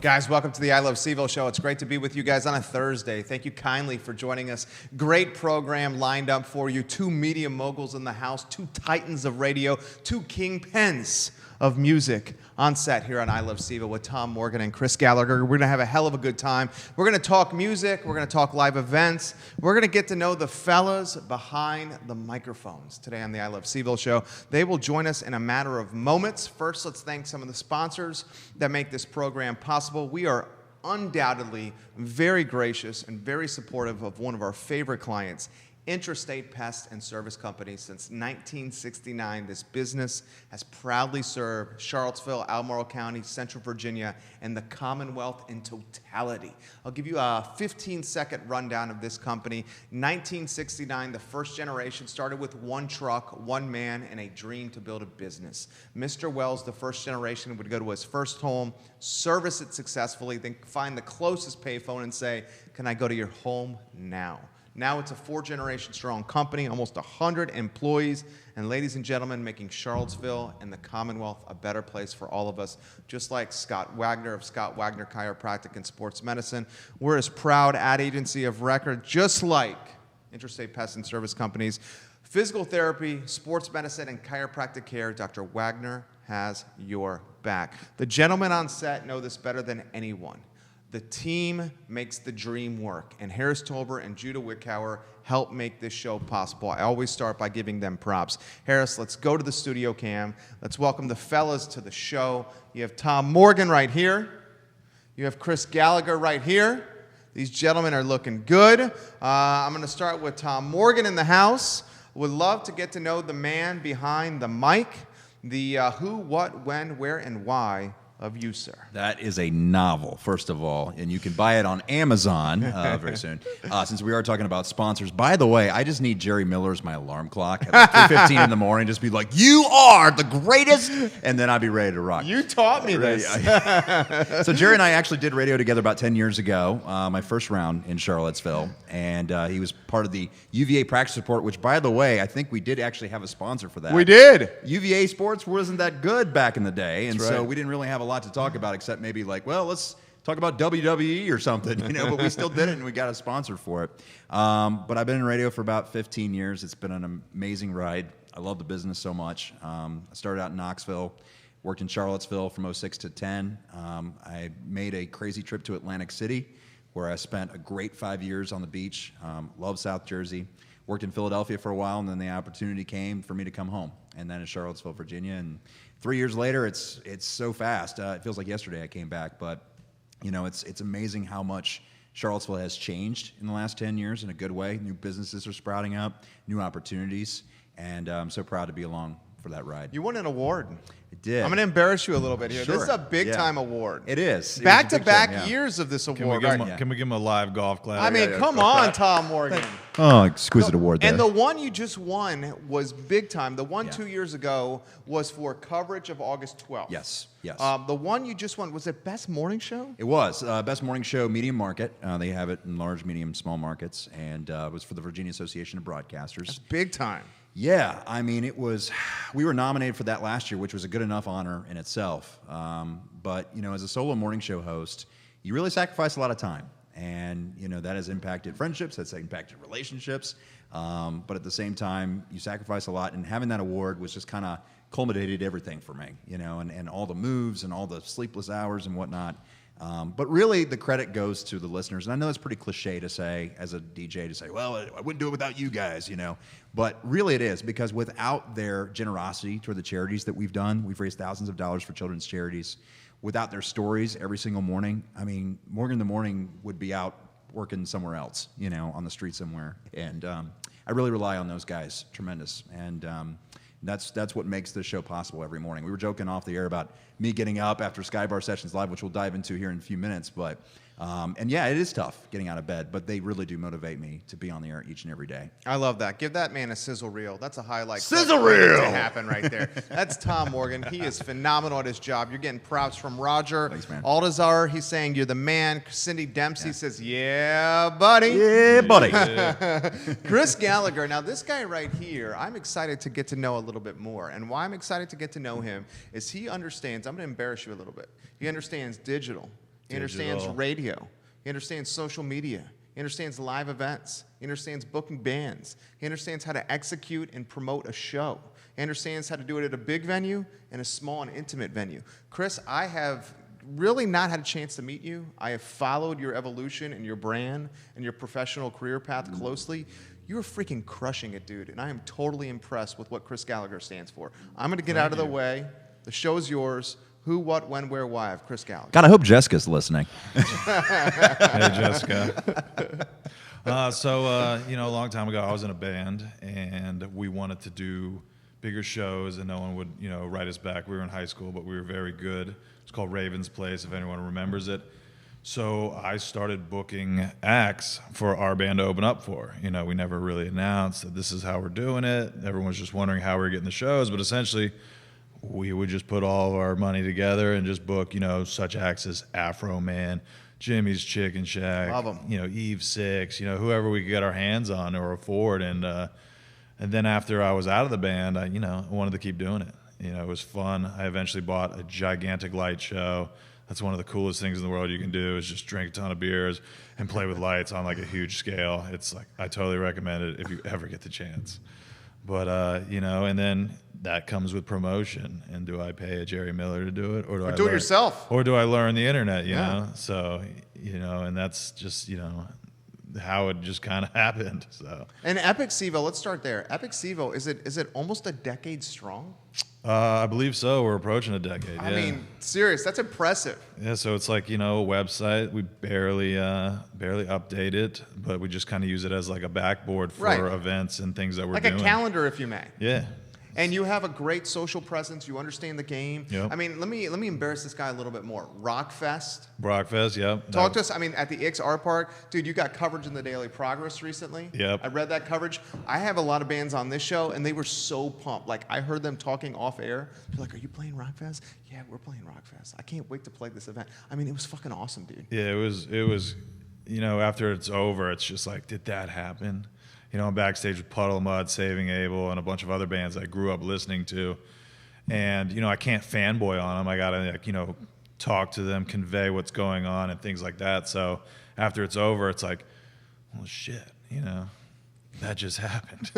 Guys, welcome to the I Love CVille Show. It's great to be with you guys on a Thursday. Thank you kindly for joining us. Great program lined up for you. Two media moguls in the house, two titans of radio, two kingpins of music on set here on I Love CVille with Tom Morgan and Chris Gallagher. We're going to have a hell of a good time. We're going to talk music. We're going to talk live events. We're going to get to know the fellas behind the microphones today on the I Love CVille Show. They will join us in a matter of moments. First, let's thank some of the sponsors that make this program possible. We are undoubtedly very gracious and very supportive of one of our favorite clients, Interstate Pest and Service Company. Since 1969, this business has proudly served Charlottesville, Albemarle County, Central Virginia, and the Commonwealth in totality. I'll give you a 15-second rundown of this company. 1969, the first generation started with one truck, one man, and a dream to build a business. Mr. Wells, the first generation, would go to his first home, service it successfully, then find the closest payphone and say, "Can I go to your home now?" Now it's a 4-generation strong company, almost 100 employees, and ladies and gentlemen, making Charlottesville and the Commonwealth a better place for all of us, just like Scott Wagner of Scott Wagner Chiropractic and Sports Medicine. We're his proud ad agency of record, just like Interstate Pest and Service Companies. Physical therapy, sports medicine, and chiropractic care, Dr. Wagner has your back. The gentlemen on set know this better than anyone. The team makes the dream work, and Harris Tolber and Judah Wickhauer help make this show possible. I always start by giving them props. Harris, let's go to the studio cam. Let's welcome the fellas to the show. You have Tom Morgan right here. You have Chris Gallagher right here. These gentlemen are looking good. I'm going to start with Tom Morgan in the house. Would love to get to know the man behind the mic, the who, what, when, where, and why of you, sir. That is a novel, first of all, and you can buy it on Amazon very soon. Since we are talking about sponsors, by the way, I just need Jerry Miller as my alarm clock at like 3:15 in the morning. Just be like, "You are the greatest," and then I'd be ready to rock. You taught me this. So Jerry and I actually did radio together about 10 years ago, my first round in Charlottesville, and he was part of the UVA practice report, which, by the way, I think we did actually have a sponsor for that. We did. UVA sports wasn't that good back in the day, and That's so right. we didn't really have a lot to talk about except maybe like, well, let's talk about WWE or something, but we still did it and we got a sponsor for it. But I've been in radio for about 15 years. It's been an amazing ride. I love the business so much. I started out in Knoxville, worked in Charlottesville from 06 to 10. I made a crazy trip to Atlantic City where I spent a great 5 years on the beach. Love South Jersey. Worked in Philadelphia for a while, and then the opportunity came for me to come home, and then in Charlottesville, Virginia. And 3 years later, it's so fast. It feels like yesterday I came back, but it's amazing how much Charlottesville has changed in the last 10 years in a good way. New businesses are sprouting up, new opportunities, and I'm so proud to be along for that ride. You won an award. It did. I'm going to embarrass you a little bit here. Sure. This is a big-time award. It is. Back-to-back years of this award. Can we give him a live golf clap? I mean, come on, Tom Morgan. Oh, exquisite award there. And the one you just won was big time. The one 2 years ago was for coverage of August 12th. Yes. The one you just won, was it Best Morning Show? It was. Best Morning Show, medium market. They have it in large, medium, small markets, and it was for the Virginia Association of Broadcasters. That's big time. Yeah, I mean, we were nominated for that last year, which was a good enough honor in itself. But, as a solo morning show host, you really sacrifice a lot of time. And, that has impacted friendships, that's impacted relationships. But at the same time, you sacrifice a lot. And having that award was just kind of culminated everything for me, and all the moves and all the sleepless hours and whatnot. But really, the credit goes to the listeners. And I know it's pretty cliche to say, as a DJ, to say, well, I wouldn't do it without you guys, But really it is, because without their generosity toward the charities that we've done, we've raised thousands of dollars for children's charities. Without their stories every single morning, I mean, Morgan in the Morning would be out working somewhere else, on the street somewhere. And I really rely on those guys, tremendous. And that's what makes this show possible every morning. We were joking off the air about me getting up after Skybar Sessions Live, which we'll dive into here in a few minutes. But and yeah, it is tough getting out of bed, but they really do motivate me to be on the air each and every day. I love that. Give that man a sizzle reel. That's a highlight. Sizzle reel to happen right there. That's Tom Morgan. He is phenomenal at his job. You're getting props from Roger. Thanks, man. Aldazar, he's saying you're the man. Cindy Dempsey says, yeah, buddy. Yeah, buddy. Chris Gallagher. Now, this guy right here, I'm excited to get to know a little bit more. And why I'm excited to get to know him is he understands, I'm going to embarrass you a little bit. He understands digital. He understands Digital. radio. He understands social media. He understands live events. He understands booking bands. He understands how to execute and promote a show. He understands how to do it at a big venue and a small and intimate venue. Chris, I have really not had a chance to meet you. I have followed your evolution and your brand and your professional career path closely. You're freaking crushing it, dude, and I am totally impressed with what Chris Gallagher stands for. I'm going to get out of the way. The show's yours. Who, what, when, where, why of Chris Gallagher. God, I hope Jessica's listening. Hey, Jessica. A long time ago, I was in a band, and we wanted to do bigger shows, and no one would, write us back. We were in high school, but we were very good. It's called Raven's Place, if anyone remembers it. So I started booking acts for our band to open up for. We never really announced that this is how we're doing it. Everyone was just wondering how we were getting the shows, but essentially, we would just put all of our money together and just book, such acts as Afro Man, Jimmy's Chicken Shack, Love 'em. Eve Six, whoever we could get our hands on or afford. And then after I was out of the band, I wanted to keep doing it. It was fun. I eventually bought a gigantic light show. That's one of the coolest things in the world you can do is just drink a ton of beers and play with lights on like a huge scale. It's like, I totally recommend it if you ever get the chance. But, and then that comes with promotion. And do I pay a Jerry Miller to do it? Or do I do it yourself. Or do I learn the internet, you Yeah. know? So, and that's just, how it just kind of happened. So, And Epic CVille, let's start there. Epic CVille, is it almost a decade strong? I believe so. We're approaching a decade. I yeah. mean, serious, that's impressive. Yeah, so it's like, a website. We barely update it, but we just kind of use it as like a backboard for Right. events and things that we're Like doing. a calendar, if you may. Yeah. And you have a great social presence. You understand the game. Yep. I mean, let me embarrass this guy a little bit more. Rockfest. Brockfest, yep. Talk to us. I mean, at the XR Park, dude, you got coverage in the Daily Progress recently. Yep. I read that coverage. I have a lot of bands on this show, and they were so pumped. Like, I heard them talking off air. They're like, "Are you playing Rockfest?" "Yeah, we're playing Rockfest. I can't wait to play this event." I mean, it was fucking awesome, dude. Yeah, it was, after it's over, it's just like, did that happen? I'm backstage with Puddle of Mud, Saving Abel, and a bunch of other bands I grew up listening to. And, I can't fanboy on them. I got to, talk to them, convey what's going on and things like that. So after it's over, it's like, well, shit, that just happened.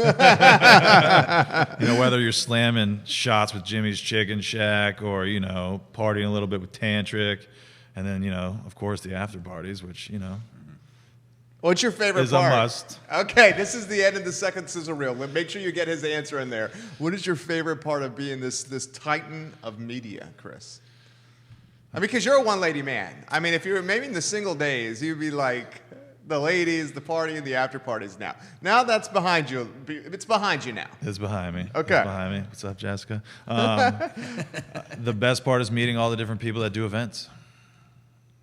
Whether you're slamming shots with Jimmy's Chicken Shack or, partying a little bit with Tantric. And then, of course, the after parties, which, What's your favorite is part? a must. Okay, this is the end of the second sizzle reel. Make sure you get his answer in there. What is your favorite part of being this titan of media, Chris? I mean, because you're a one-lady man. I mean, if you were maybe in the single days, you'd be like the ladies, the party, and the after parties now. Now that's behind you. It's behind you now. It's behind me. Okay. It's behind me. What's up, Jessica? The best part is meeting all the different people that do events.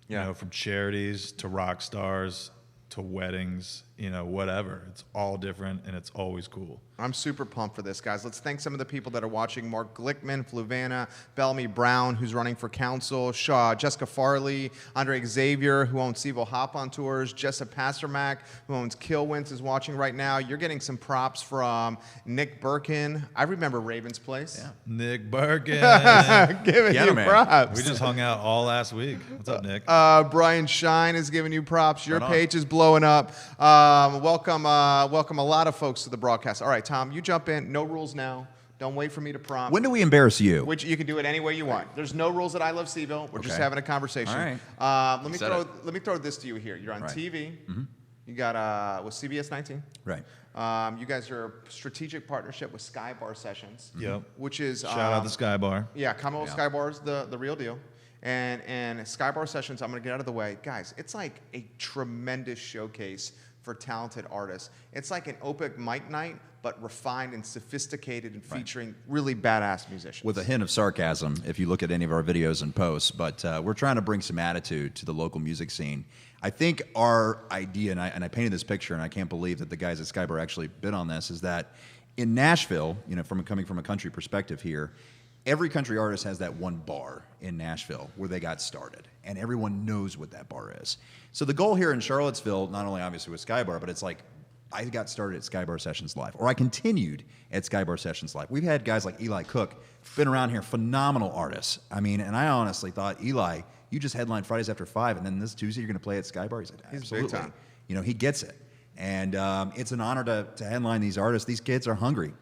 Yeah. From charities to rock stars to weddings, whatever. It's all different, and it's always cool. I'm super pumped for this, guys. Let's thank some of the people that are watching. Mark Glickman, Fluvanna, Bellamy Brown, who's running for council, Jessica Farley, Andre Xavier, who owns CVille Hop on Tours, Jessa Pasternak, who owns Killwinds, is watching right now. You're getting some props from Nick Birkin. I remember Raven's Place. Yeah. Nick Birkin. Giving Piano you Man. props. We just hung out all last week. What's up, Nick? Brian Shine is giving you props. Your Right on. page is blowing up. Welcome a lot of folks to the broadcast. All right, Tom, you jump in. No rules now. Don't wait for me to prompt. When do we embarrass you? Which you can do it any way you want. There's no rules at I Love CVille. We're just Okay. having a conversation. All right. Let me throw this to you here. You're on Right. TV. You got with CBS 19. Right. You guys are a strategic partnership with Sky Bar Sessions. Yep. Which is Shout out to Sky Bar. Yeah, Commonwealth Yeah. Sky Bar is the real deal. And Sky Bar Sessions, I'm going to get out of the way. Guys, it's like a tremendous showcase for talented artists. It's like an open mic night, but refined and sophisticated and featuring really badass musicians. With a hint of sarcasm, if you look at any of our videos and posts, but we're trying to bring some attitude to the local music scene. I think our idea, and I painted this picture, and I can't believe that the guys at Skybar actually bid on this, is that in Nashville, coming from a country perspective here, every country artist has that one bar in Nashville where they got started, and everyone knows what that bar is. So the goal here in Charlottesville, not only obviously with Skybar, but it's like I got started at Skybar Sessions Live, or I continued at Skybar Sessions Live. We've had guys like Eli Cook, been around here, phenomenal artists. I mean, and I honestly thought, Eli, you just headlined Fridays After 5, and then this Tuesday you're going to play at Skybar? He's like, absolutely. He's big time. You know, he gets it. And it's an honor to headline these artists. These kids are hungry.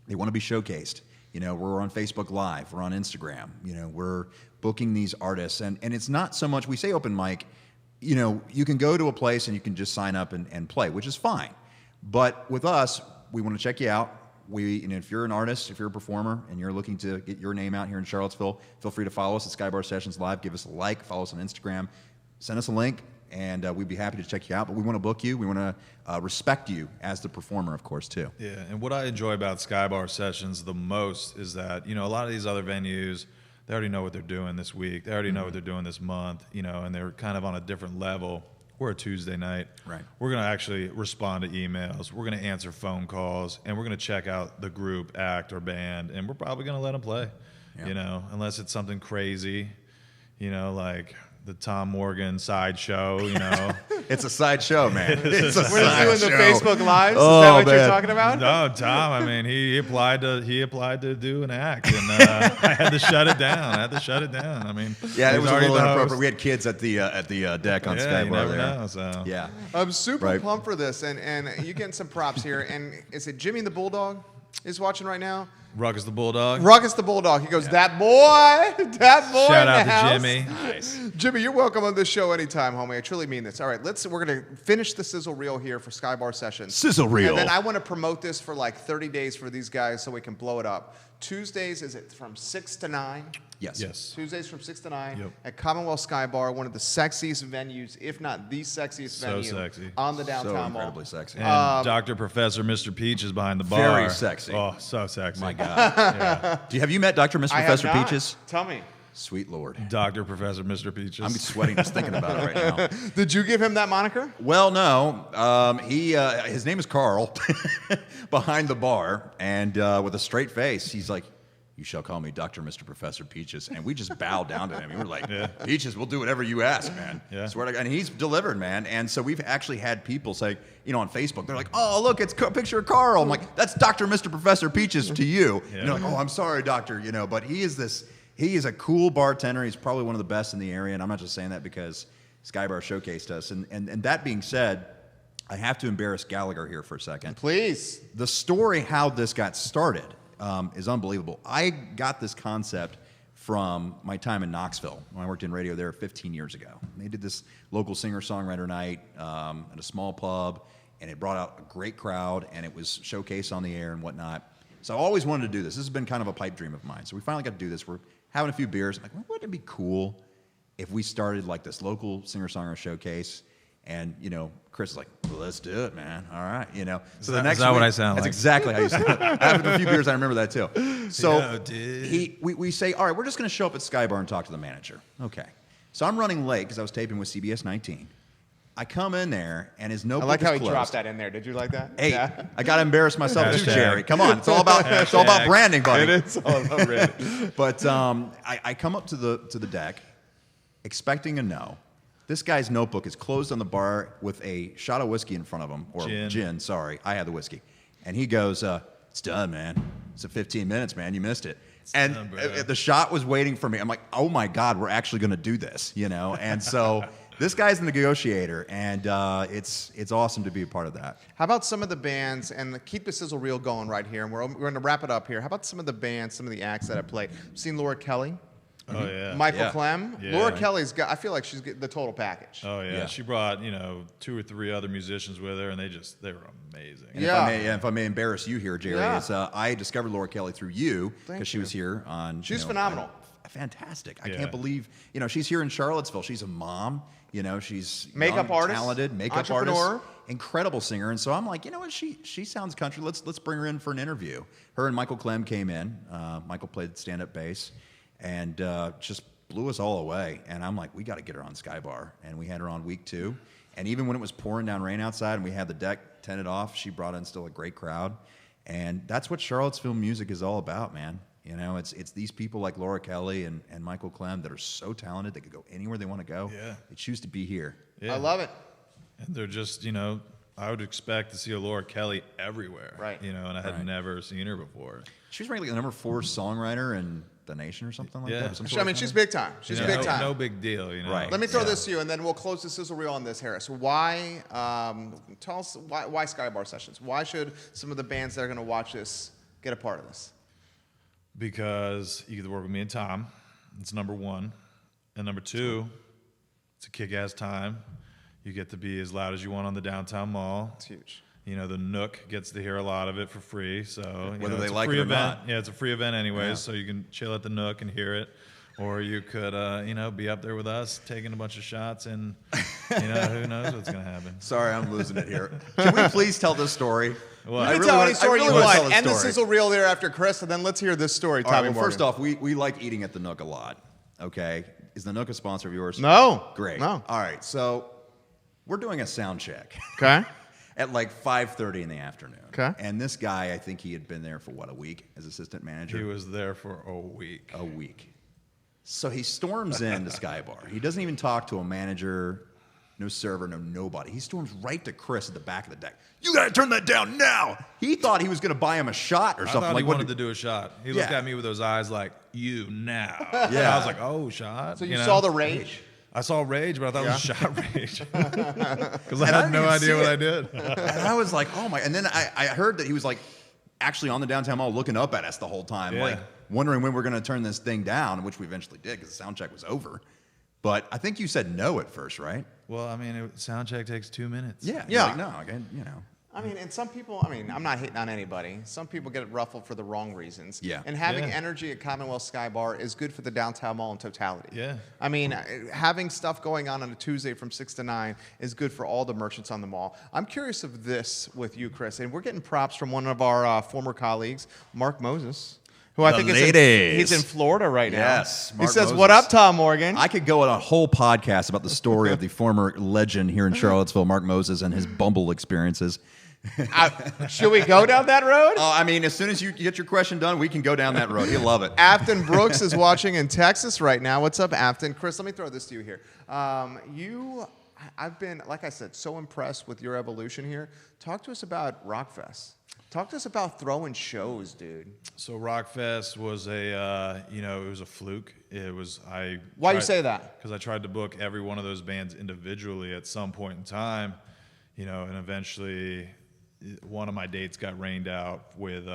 They want to be showcased. You know, we're on Facebook Live. We're on Instagram. You know, we're booking these artists. And it's not so much, we say open mic, you know, you can go to a place and you can just sign up and play, which is fine. But with us, we want to check you out. If you're an artist, if you're a performer, and you're looking to get your name out here in Charlottesville, feel free to follow us at Skybar Sessions Live. Give us a like, follow us on Instagram, send us a link, and we'd be happy to check you out. But we want to book you. We want to respect you as the performer, of course, too. Yeah, and what I enjoy about Skybar Sessions the most is that, you know, a lot of these other venues, they already know what they're doing this week. They already know what they're doing this month, you know, and they're kind of on a different level. We're a Tuesday night. Right. We're going to actually respond to emails. We're going to answer phone calls, and we're going to check out the group, act, or band, and we're probably going to let them play, you know, unless it's something crazy, you know, like the Tom Morgan sideshow, you know. It's a side show, man. It's a We're side doing show. the Facebook Lives. Is Oh, that what you're man. talking about? No, Tom. I mean, he applied to do an act, and I had to shut it down. I mean, Yeah, it he's was a already little the inappropriate. host. We had kids at the deck on Yeah, Skybar you never there. know. So Yeah. I'm super Right. pumped for this, and you're getting some props here. And is it Jimmy the Bulldog is watching right now? Ruckus the Bulldog. Ruckus the Bulldog. He goes, that boy in Shout the out house. to Jimmy. Jimmy, you're welcome on this show anytime, homie. I truly mean this. All right, we're gonna finish the sizzle reel here for Skybar Sessions. Sizzle reel. And then I want to promote this for like 30 days for these guys so we can blow it up. Tuesdays, is it from 6 to 9? Yes. Yes. Tuesdays from 6 to 9 Yep. at Commonwealth Sky Bar, one of the sexiest venues, if not the sexiest So venue sexy. on the So downtown mall. incredibly sexy. And Dr. Professor Mr. Peach is behind the bar. Very sexy. Oh, so sexy. My God. Have you met Dr. Mr. I have Professor not. Peaches? Tell me. Sweet Lord. Dr. Professor Mr. Peaches. I'm sweating just thinking about it right now. Did you give him that moniker? Well, no. His name is Carl, behind the bar, and with a straight face, he's like, "You shall call me Dr. Mr. Professor Peaches," and we just bowed down to him. We were like, "Peaches, we'll do whatever you ask, man." Yeah. Swear to God. And he's delivered, man. And so we've actually had people say, you know, on Facebook, they're like, "Oh, look, it's a picture of Carl." I'm like, "That's Dr. Mr. Professor Peaches to you." Yeah. And they're like, "Oh, I'm sorry, doctor," you know. But he is a cool bartender. He's probably one of the best in the area, and I'm not just saying that because Skybar showcased us. And that being said, I have to embarrass Gallagher here for a second. Please. The story how this got started is unbelievable. I got this concept from my time in Knoxville when I worked in radio there 15 years ago. They did this local singer-songwriter night at a small pub, and it brought out a great crowd, and it was showcased on the air and whatnot. So I always wanted to do this. This has been kind of a pipe dream of mine. So we finally got to do this. We're having a few beers. I'm like, well, wouldn't it be cool if we started like this local singer-songwriter showcase? And, you know, Chris is like, well, let's do it, man. All right, you know. So Is that what I sound that's like? exactly how you sound. After a few beers, I remember that too. So Yo, dude. we say, all right, we're just going to show up at Skybar and talk to the manager. Okay. So I'm running late because I was taping with CBS 19. I come in there, and his notebook I like how he is closed. dropped that in there. Did you like that? Hey, Yeah. I got to embarrass myself too, Hashtag. Jerry. Come on, it's all about branding, buddy. It is all about red. But I come up to the deck, expecting a no. This guy's notebook is closed on the bar with a shot of whiskey in front of him, or gin. Sorry, I had the whiskey, and he goes, "It's done, man. It's at 15 minutes, man. You missed it." And done, bro. the shot was waiting for me. I'm like, "Oh my God, we're actually going to do this," you know. And so this guy's the negotiator, and it's awesome to be a part of that. How about some of the bands, and keep the sizzle reel going right here, and we're going to wrap it up here. How about some of the bands, some of the acts that have played? Seen Laura Kelly, Oh, yeah. Michael Yeah. Clem. Yeah. Laura Kelly's got, I feel like she's the total package. Oh, yeah. Yeah. She brought, 2 or 3 other musicians with her, and they were amazing. And Yeah. if I may embarrass you here, Jerry, Yeah. is I discovered Laura Kelly through you Thank because she you. was here on. She's phenomenal. Fantastic. I Yeah. can't believe she's here in Charlottesville. She's a mom. She's Makeup young, artist, talented, makeup entrepreneur. artist, incredible singer. And so I'm like, you know what? She sounds country. Let's bring her in for an interview. Her and Michael Clem came in. Michael played stand-up bass, and just blew us all away. And I'm like, we got to get her on Skybar. And we had her on week 2. And even when it was pouring down rain outside and we had the deck tented off, she brought in still a great crowd. And that's what Charlottesville music is all about, man. It's these people like Laura Kelly and Michael Clem that are so talented they could go anywhere they want to go. Yeah. They choose to be here. Yeah. I love it. And they're just, I would expect to see a Laura Kelly everywhere. Right. You know, and I had Right. never seen her before. She was ranked like the number 4 songwriter in the nation or something like Yeah. that. Some I sort mean, of she's thing. big time. She's You know, big time. No big deal, you know. Right. Let me throw this to you, and then we'll close the sizzle reel on this, Harris. Why? Tell us why Skybar Sessions? Why should some of the bands that are going to watch this get a part of this? Because you get to work with me and Tom. It's number one. And number two, it's a kick-ass time. You get to be as loud as you want on the downtown mall. It's huge. You know, the Nook gets to hear a lot of it for free. So you Whether know, they it's a like free it or event. not. Yeah, it's a free event anyways. Yeah. So you can chill at the Nook and hear it. Or you could, you know, be up there with us taking a bunch of shots and, you know, who knows what's going to happen. Sorry, I'm losing it here. Can we please tell this story? Well, You I can really tell wanna- any story I you really wanna want. tell this End the story. sizzle reel there after Chris, and then let's hear this story, All right, Tommy well, first Morgan. off, we like eating at the Nook a lot. Okay. Is the Nook a sponsor of yours? No. Great. No. All right, so we're doing a sound check Okay. at like 5:30 in the afternoon. Okay. And this guy, I think he had been there for what, a week as assistant manager? He was there for a week. A week. So he storms into Skybar. He doesn't even talk to a manager, no server, no nobody. He storms right to Chris at the back of the deck. You gotta turn that down now. He thought he was gonna buy him a shot or I something. thought Like he what wanted did- to do a shot. He looked Yeah. at me with those eyes like, you now. Yeah. And I was like, oh, shot. So you know? saw the rage? I saw rage, but I thought it was shot rage. Because I And I had didn't no even idea see what it. I did. And I was like, oh my. And then I heard that he was like actually on the downtown mall looking up at us the whole time, Yeah. like wondering when we're gonna turn this thing down, which we eventually did because the sound check was over. But I think you said no at first, right? Well, I mean, sound check takes 2 minutes. Yeah. Yeah. Like, no, again, you know. I mean, and some people, I'm not hating on anybody. Some people get ruffled for the wrong reasons. Yeah. And having Yeah. energy at Commonwealth Sky Bar is good for the downtown mall in totality. Yeah. I mean, having stuff going on a Tuesday from 6 to 9 is good for all the merchants on the mall. I'm curious of this with you, Chris, and we're getting props from one of our former colleagues, Mark Moses, who I The think ladies. he's in Florida right now. Yes, He Mark says, Moses. "What up, Tom Morgan?" I could go on a whole podcast about the story of the former legend here in Charlottesville, Mark Moses, and his Bumble experiences. Should we go down that road? Oh, I mean, as soon as you get your question done, we can go down that road. He'll love it. Afton Brooks is watching in Texas right now. What's up, Afton? Chris, let me throw this to you here. I've been, like I said, so impressed with your evolution here. Talk to us about Rockfest. Talk to us about throwing shows, dude. So Rockfest was it was a fluke. It was Why you say that? Because I tried to book every one of those bands individually at some point in time, you know, and eventually one of my dates got rained out with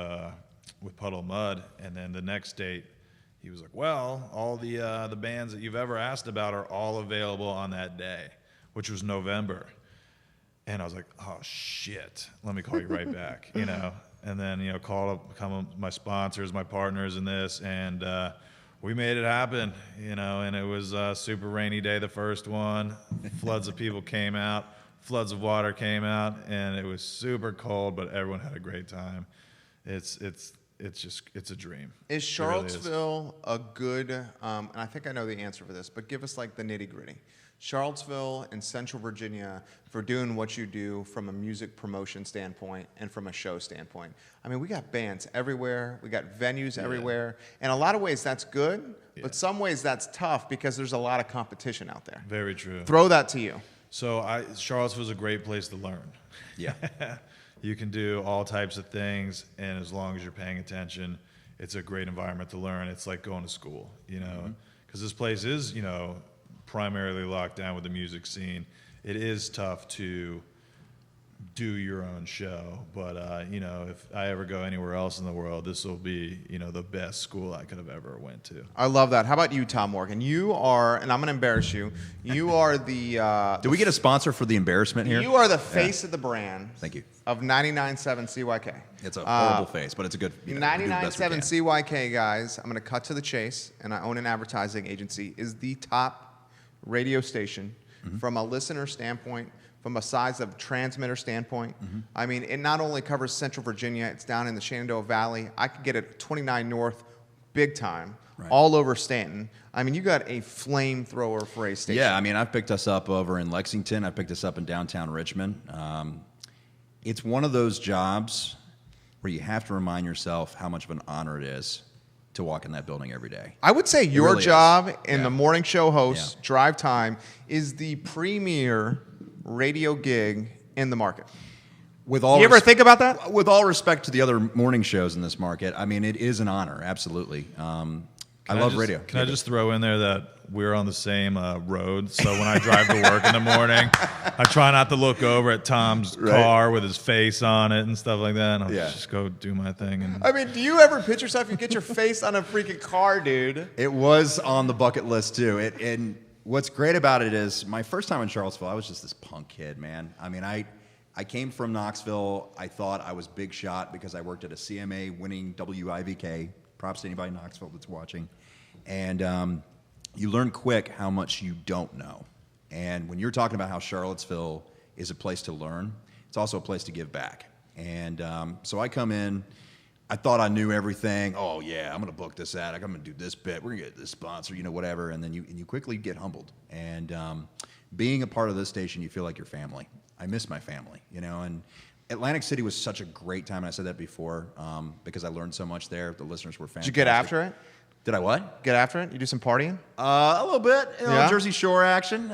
Puddle of Mud, and then the next date he was like, well, all the bands that you've ever asked about are all available on that day, which was November. And I was like, oh, shit, let me call you right back, you know. And then, you know, called up my sponsors, my partners in this, and we made it happen, you know. And it was a super rainy day, the first one. Floods of people came out. Floods of water came out, and it was super cold, but everyone had a great time. It's a dream. Is It really Charlottesville a good, and I think I know the answer for this, but give us like the nitty gritty. Charlottesville and Central Virginia for doing what you do from a music promotion standpoint and from a show standpoint. I mean, we got bands everywhere. We got venues everywhere. In a lot of ways, that's good, but some ways that's tough because there's a lot of competition out there. Very true. Throw that to you. So Charlottesville's a great place to learn. Yeah. You can do all types of things, and as long as you're paying attention, it's a great environment to learn. It's like going to school, you know, because this place is, you know, primarily locked down with the music scene. It is tough to do your own show, but you know, if I ever go anywhere else in the world, this will be, you know, the best school I could have ever went to. I love that. How about you, Tom Morgan? You are, and I'm going to embarrass you. You are the. Do we get a sponsor for the embarrassment here? You are the face of the brand. Thank you. Of 99.7 CYK. It's a horrible face, but it's a good. You know, we do the best we 99.7 can. CYK, guys. I'm going to cut to the chase, and I own an advertising agency. Is the top radio station from a listener standpoint, from a size of transmitter standpoint. I mean, it not only covers Central Virginia, it's down in the Shenandoah Valley. I could get it 29 North, big time, all over Stanton. I mean, you got a flamethrower for a station. Yeah, I mean, I've picked us up over in Lexington. I've picked us up in downtown Richmond. It's one of those jobs where you have to remind yourself how much of an honor it is to walk in that building every day. I would say your really is. job in Yeah. the morning show host, Yeah. drive time, is the premier radio gig in the market. With all You ever think about that? With all respect to the other morning shows in this market, I mean, it is an honor, absolutely. I love radio. Can I just throw in there that we're on the same road? So when I drive to work in the morning, I try not to look over at Tom's car with his face on it and stuff like that. And I'll just go do my thing. And I mean, do you ever picture yourself, you get your face on a freaking car, dude? It was on the bucket list, too. And what's great about it is my first time in Charlottesville, I was just this punk kid, man. I mean, I came from Knoxville. I thought I was big shot because I worked at a CMA winning WIVK. Props to anybody in Knoxville that's watching. And you learn quick how much you don't know. And when you're talking about how Charlottesville is a place to learn, it's also a place to give back. And so I come in, I thought I knew everything. Oh, yeah, I'm going to book this ad. I'm going to do this bit. We're going to get this sponsor, whatever. And then you quickly get humbled. And being a part of this station, you feel like your family. I miss my family, and Atlantic City was such a great time, and I said that before, because I learned so much there. The listeners were fantastic. Did you get after it? Did I what? Get after it? You do some partying? A little bit, Yeah? Jersey Shore action. You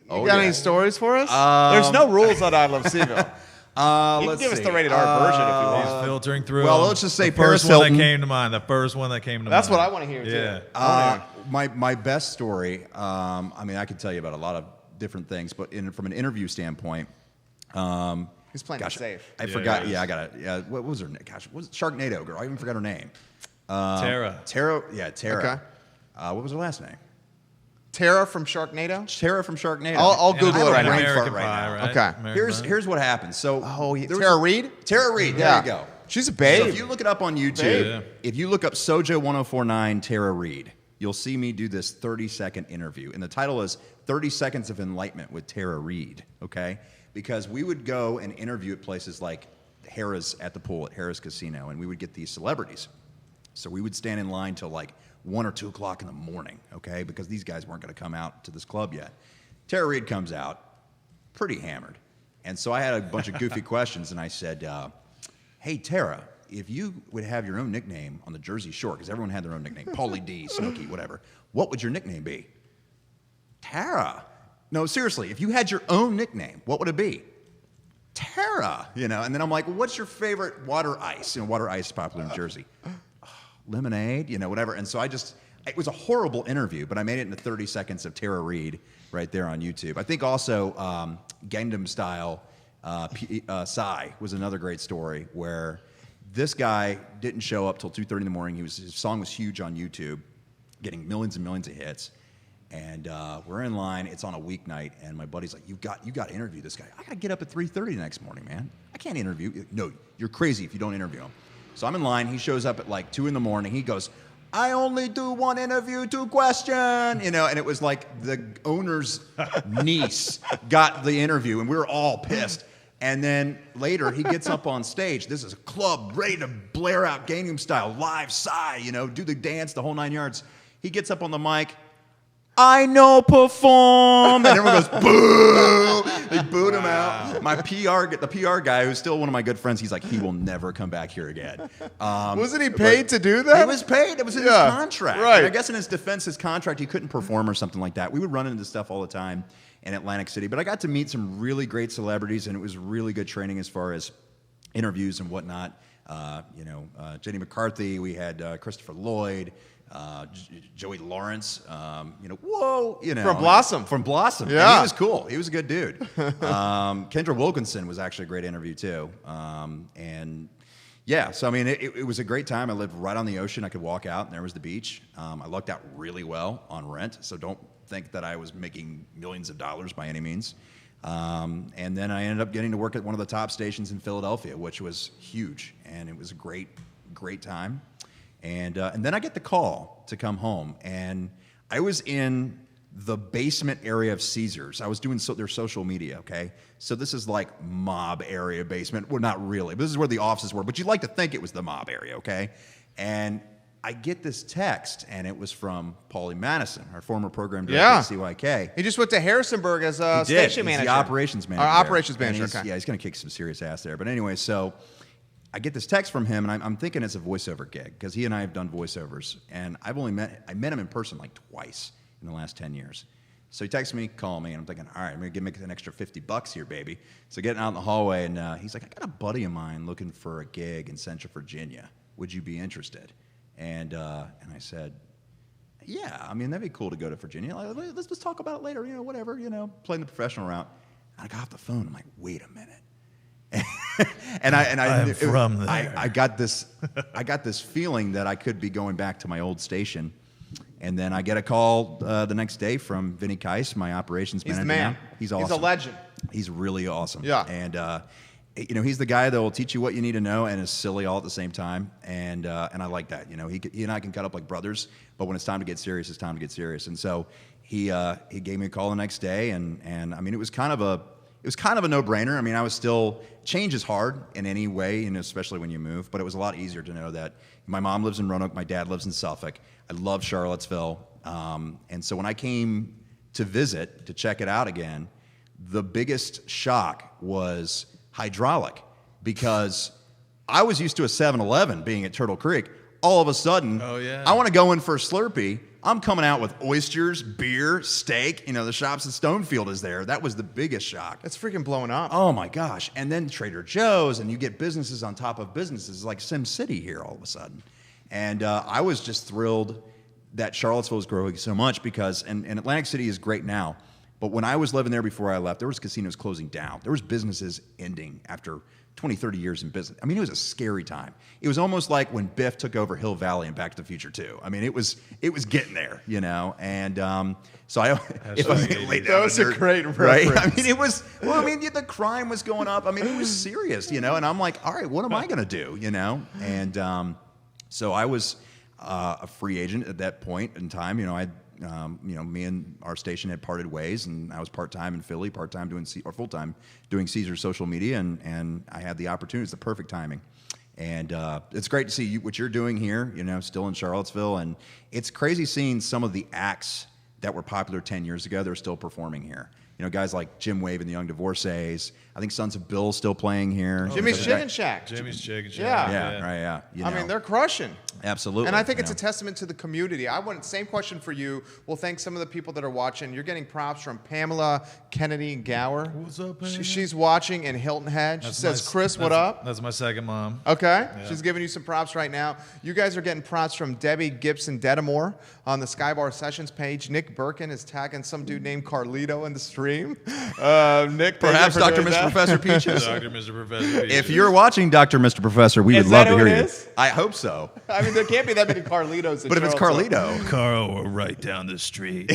got any stories for us? There's no rules on I Love CVille. You can give us the rated R version if you want. he's filtering through. Well, let's just say the first Paris one Hilton. that came to mind. The first one that came to mind. That's what I want to hear, too. Yeah. My best story, I mean, I could tell you about a lot of different things, but from an interview standpoint, He's playing it safe. I forgot. Yeah, I got it. Yeah, what was her name? Gosh, what was it? Sharknado girl. I even forgot her name. Tara. Tara. Yeah, Tara. Okay. What was her last name? Tara from Sharknado? Tara from Sharknado. I'll Google it right now. American right Pie, now. right? Okay. American Pie. Here's what happened. So Tara Reid? Tara Reid. There Yeah. you go. She's a babe. So if you look it up on YouTube, Babe. if you look up Sojo 1049 Tara Reid, you'll see me do this 30-second interview. And the title is 30 Seconds of Enlightenment with Tara Reid, okay? Because we would go and interview at places like Harrah's at the pool at Harrah's Casino, and we would get these celebrities. So we would stand in line till like 1 or 2 o'clock in the morning, okay? Because these guys weren't going to come out to this club yet. Tara Reid comes out, pretty hammered. And so I had a bunch of goofy questions, and I said, hey, Tara, if you would have your own nickname on the Jersey Shore, because everyone had their own nickname, Paulie D, Snooki, whatever, what would your nickname be? Tara. No, seriously, if you had your own nickname, what would it be? Tara, And then I'm like, well, what's your favorite water ice? Water ice is popular in Jersey. Lemonade, whatever. And so it was a horrible interview, but I made it into 30 seconds of Tara Reid right there on YouTube. I think also Gangnam Style Psy was another great story where this guy didn't show up till 2:30 in the morning. His song was huge on YouTube, getting millions and millions of hits. And we're in line. It's on a weeknight, and my buddy's like, "You got to interview this guy. I got to get up at 3:30 the next morning, man. I can't interview. No, you're crazy if you don't interview him." So I'm in line. He shows up at like 2 in the morning. He goes, "I only do one interview, 2 questions." And it was like the owner's niece got the interview, and we were all pissed. And then later, he gets up on stage. This is a club ready to blare out Gangnam Style, live Psy, do the dance, the whole 9 yards. He gets up on the mic. I know perform. And everyone goes, boo. They booed him out. The PR guy, who's still one of my good friends, he's like, he will never come back here again. Wasn't he paid to do that? He was paid. It was in his contract. Right. And I guess in his defense, his contract, he couldn't perform or something like that. We would run into stuff all the time in Atlantic City. But I got to meet some really great celebrities, and it was really good training as far as interviews and whatnot. Jenny McCarthy, we had Christopher Lloyd, Joey Lawrence, whoa, From Blossom. From Blossom. Yeah. And he was cool. He was a good dude. Kendra Wilkinson was actually a great interview too. So I mean, it was a great time. I lived right on the ocean. I could walk out and there was the beach. I lucked out really well on rent, so don't think that I was making millions of dollars by any means. And then I ended up getting to work at one of the top stations in Philadelphia, which was huge, and it was a great, great time. And then I get the call to come home, and I was in the basement area of Caesars. I was doing their social media, okay? So this is like mob area basement. Well, not really, but this is where the offices were. But you'd like to think it was the mob area, okay? And I get this text, and it was from Paulie Madison, our former program director at CYK. He just went to Harrisonburg as a station manager. He's the operations manager. Operations manager, okay. Yeah, he's going to kick some serious ass there. But anyway, so I get this text from him, and I'm thinking it's a voiceover gig, because he and I have done voiceovers. And I met him in person like twice in the last 10 years. So he texts me, call me, and I'm thinking, all right, I'm going to give me an extra $50 here, baby. So getting out in the hallway, and he's like, I got a buddy of mine looking for a gig in Central Virginia. Would you be interested? And I said, yeah, I mean, that'd be cool to go to Virginia. Like, let's just talk about it later, whatever, playing the professional route. And I got off the phone. I'm like, wait a minute. I'm from there. I got this feeling that I could be going back to my old station. And then I get a call the next day from Vinny Keiss, my operations manager. He's the man. He's awesome. He's a legend. He's really awesome. Yeah. And he's the guy that will teach you what you need to know and is silly all at the same time. And I like that. He and I can cut up like brothers, but when it's time to get serious, it's time to get serious. And so he gave me a call the next day, and I mean, it was kind of a no-brainer. I mean, I was still, change is hard in any way, especially when you move, but it was a lot easier to know that my mom lives in Roanoke, my dad lives in Suffolk. I love Charlottesville. And so when I came to visit, to check it out again, the biggest shock was hydraulic, because I was used to a 7-Eleven being at Turtle Creek. All of a sudden, I want to go in for a Slurpee. I'm coming out with oysters, beer, steak. The shops at Stonefield is there. That was the biggest shock. It's freaking blowing up. Oh my gosh. And then Trader Joe's, and you get businesses on top of businesses like Sim City here all of a sudden. And I was just thrilled that Charlottesville was growing so much because, and Atlantic City is great now, but when I was living there before I left, there was casinos closing down. There was businesses ending after 20, 30 years in business. I mean, it was a scary time. It was almost like when Biff took over Hill Valley and Back to the Future 2. I mean, it was getting there, And so if I lay down, that was a great reference. Right? I mean, it was. Well, I mean, the crime was going up. I mean, it was serious, And I'm like, all right, what am I going to do, And so I was a free agent at that point in time. Me and our station had parted ways, and I was part-time in Philly, part-time doing or full-time doing Caesar's social media, and I had the opportunity. It's the perfect timing, and it's great to see what you're doing here. Still in Charlottesville, and it's crazy seeing some of the acts that were popular 10 years ago. They're still performing here. Guys like Jim Wave and the Young Divorcees. I think Sons of Bill still playing here. Jimmy's Chicken Shack. Jimmy's Chicken Shack. Yeah. Right. I mean, they're crushing. Absolutely. And I think it's a testament to the community. Same question for you. We'll thank some of the people that are watching. You're getting props from Pamela Kennedy Gower. What's up, Pam? She's watching in Hilton Head. She says, Chris, what up? That's my second mom. Okay. Yeah. She's giving you some props right now. You guys are getting props from Debbie Gibson Dedamore on the Skybar Sessions page. Nick Birkin is tagging some dude named Carlito in the stream. Nick, perhaps Dr. Mr. Professor Peaches. Dr. Mr. Professor Peaches. If you're watching Dr. Mr. Professor, we would love to hear you. I hope so. I mean, there can't be that many Carlitos. But if it's Carlito. Carl, we're right down the street.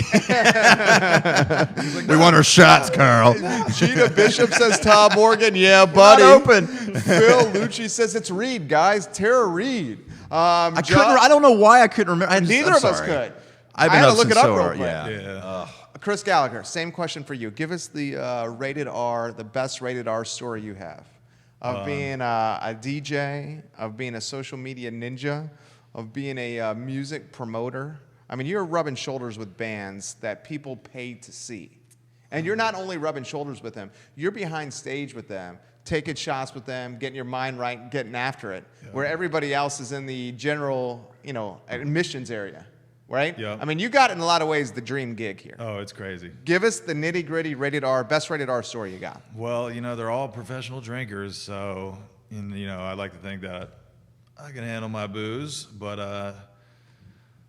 We want our shots, Carl. Gina Bishop says Tom Morgan. Yeah, buddy. Not open. Phil Lucci says it's Reed, guys. Tara Reed. I don't know why I couldn't remember. Neither of us could. I've been I had up to look since it up so real early. quick. Yeah. Chris Gallagher, same question for you. Give us the rated R, the best rated R story you have of being a DJ, of being a social media ninja, of being a music promoter. I mean, you're rubbing shoulders with bands that people pay to see. And you're not only rubbing shoulders with them, you're behind stage with them, taking shots with them, getting your mind right, getting after it, where everybody else is in the general, admissions area. Right? Yeah. I mean, you got in a lot of ways the dream gig here. Oh, it's crazy. Give us the nitty-gritty rated R, best rated R story you got. Well, they're all professional drinkers, so, I like to think that I can handle my booze, but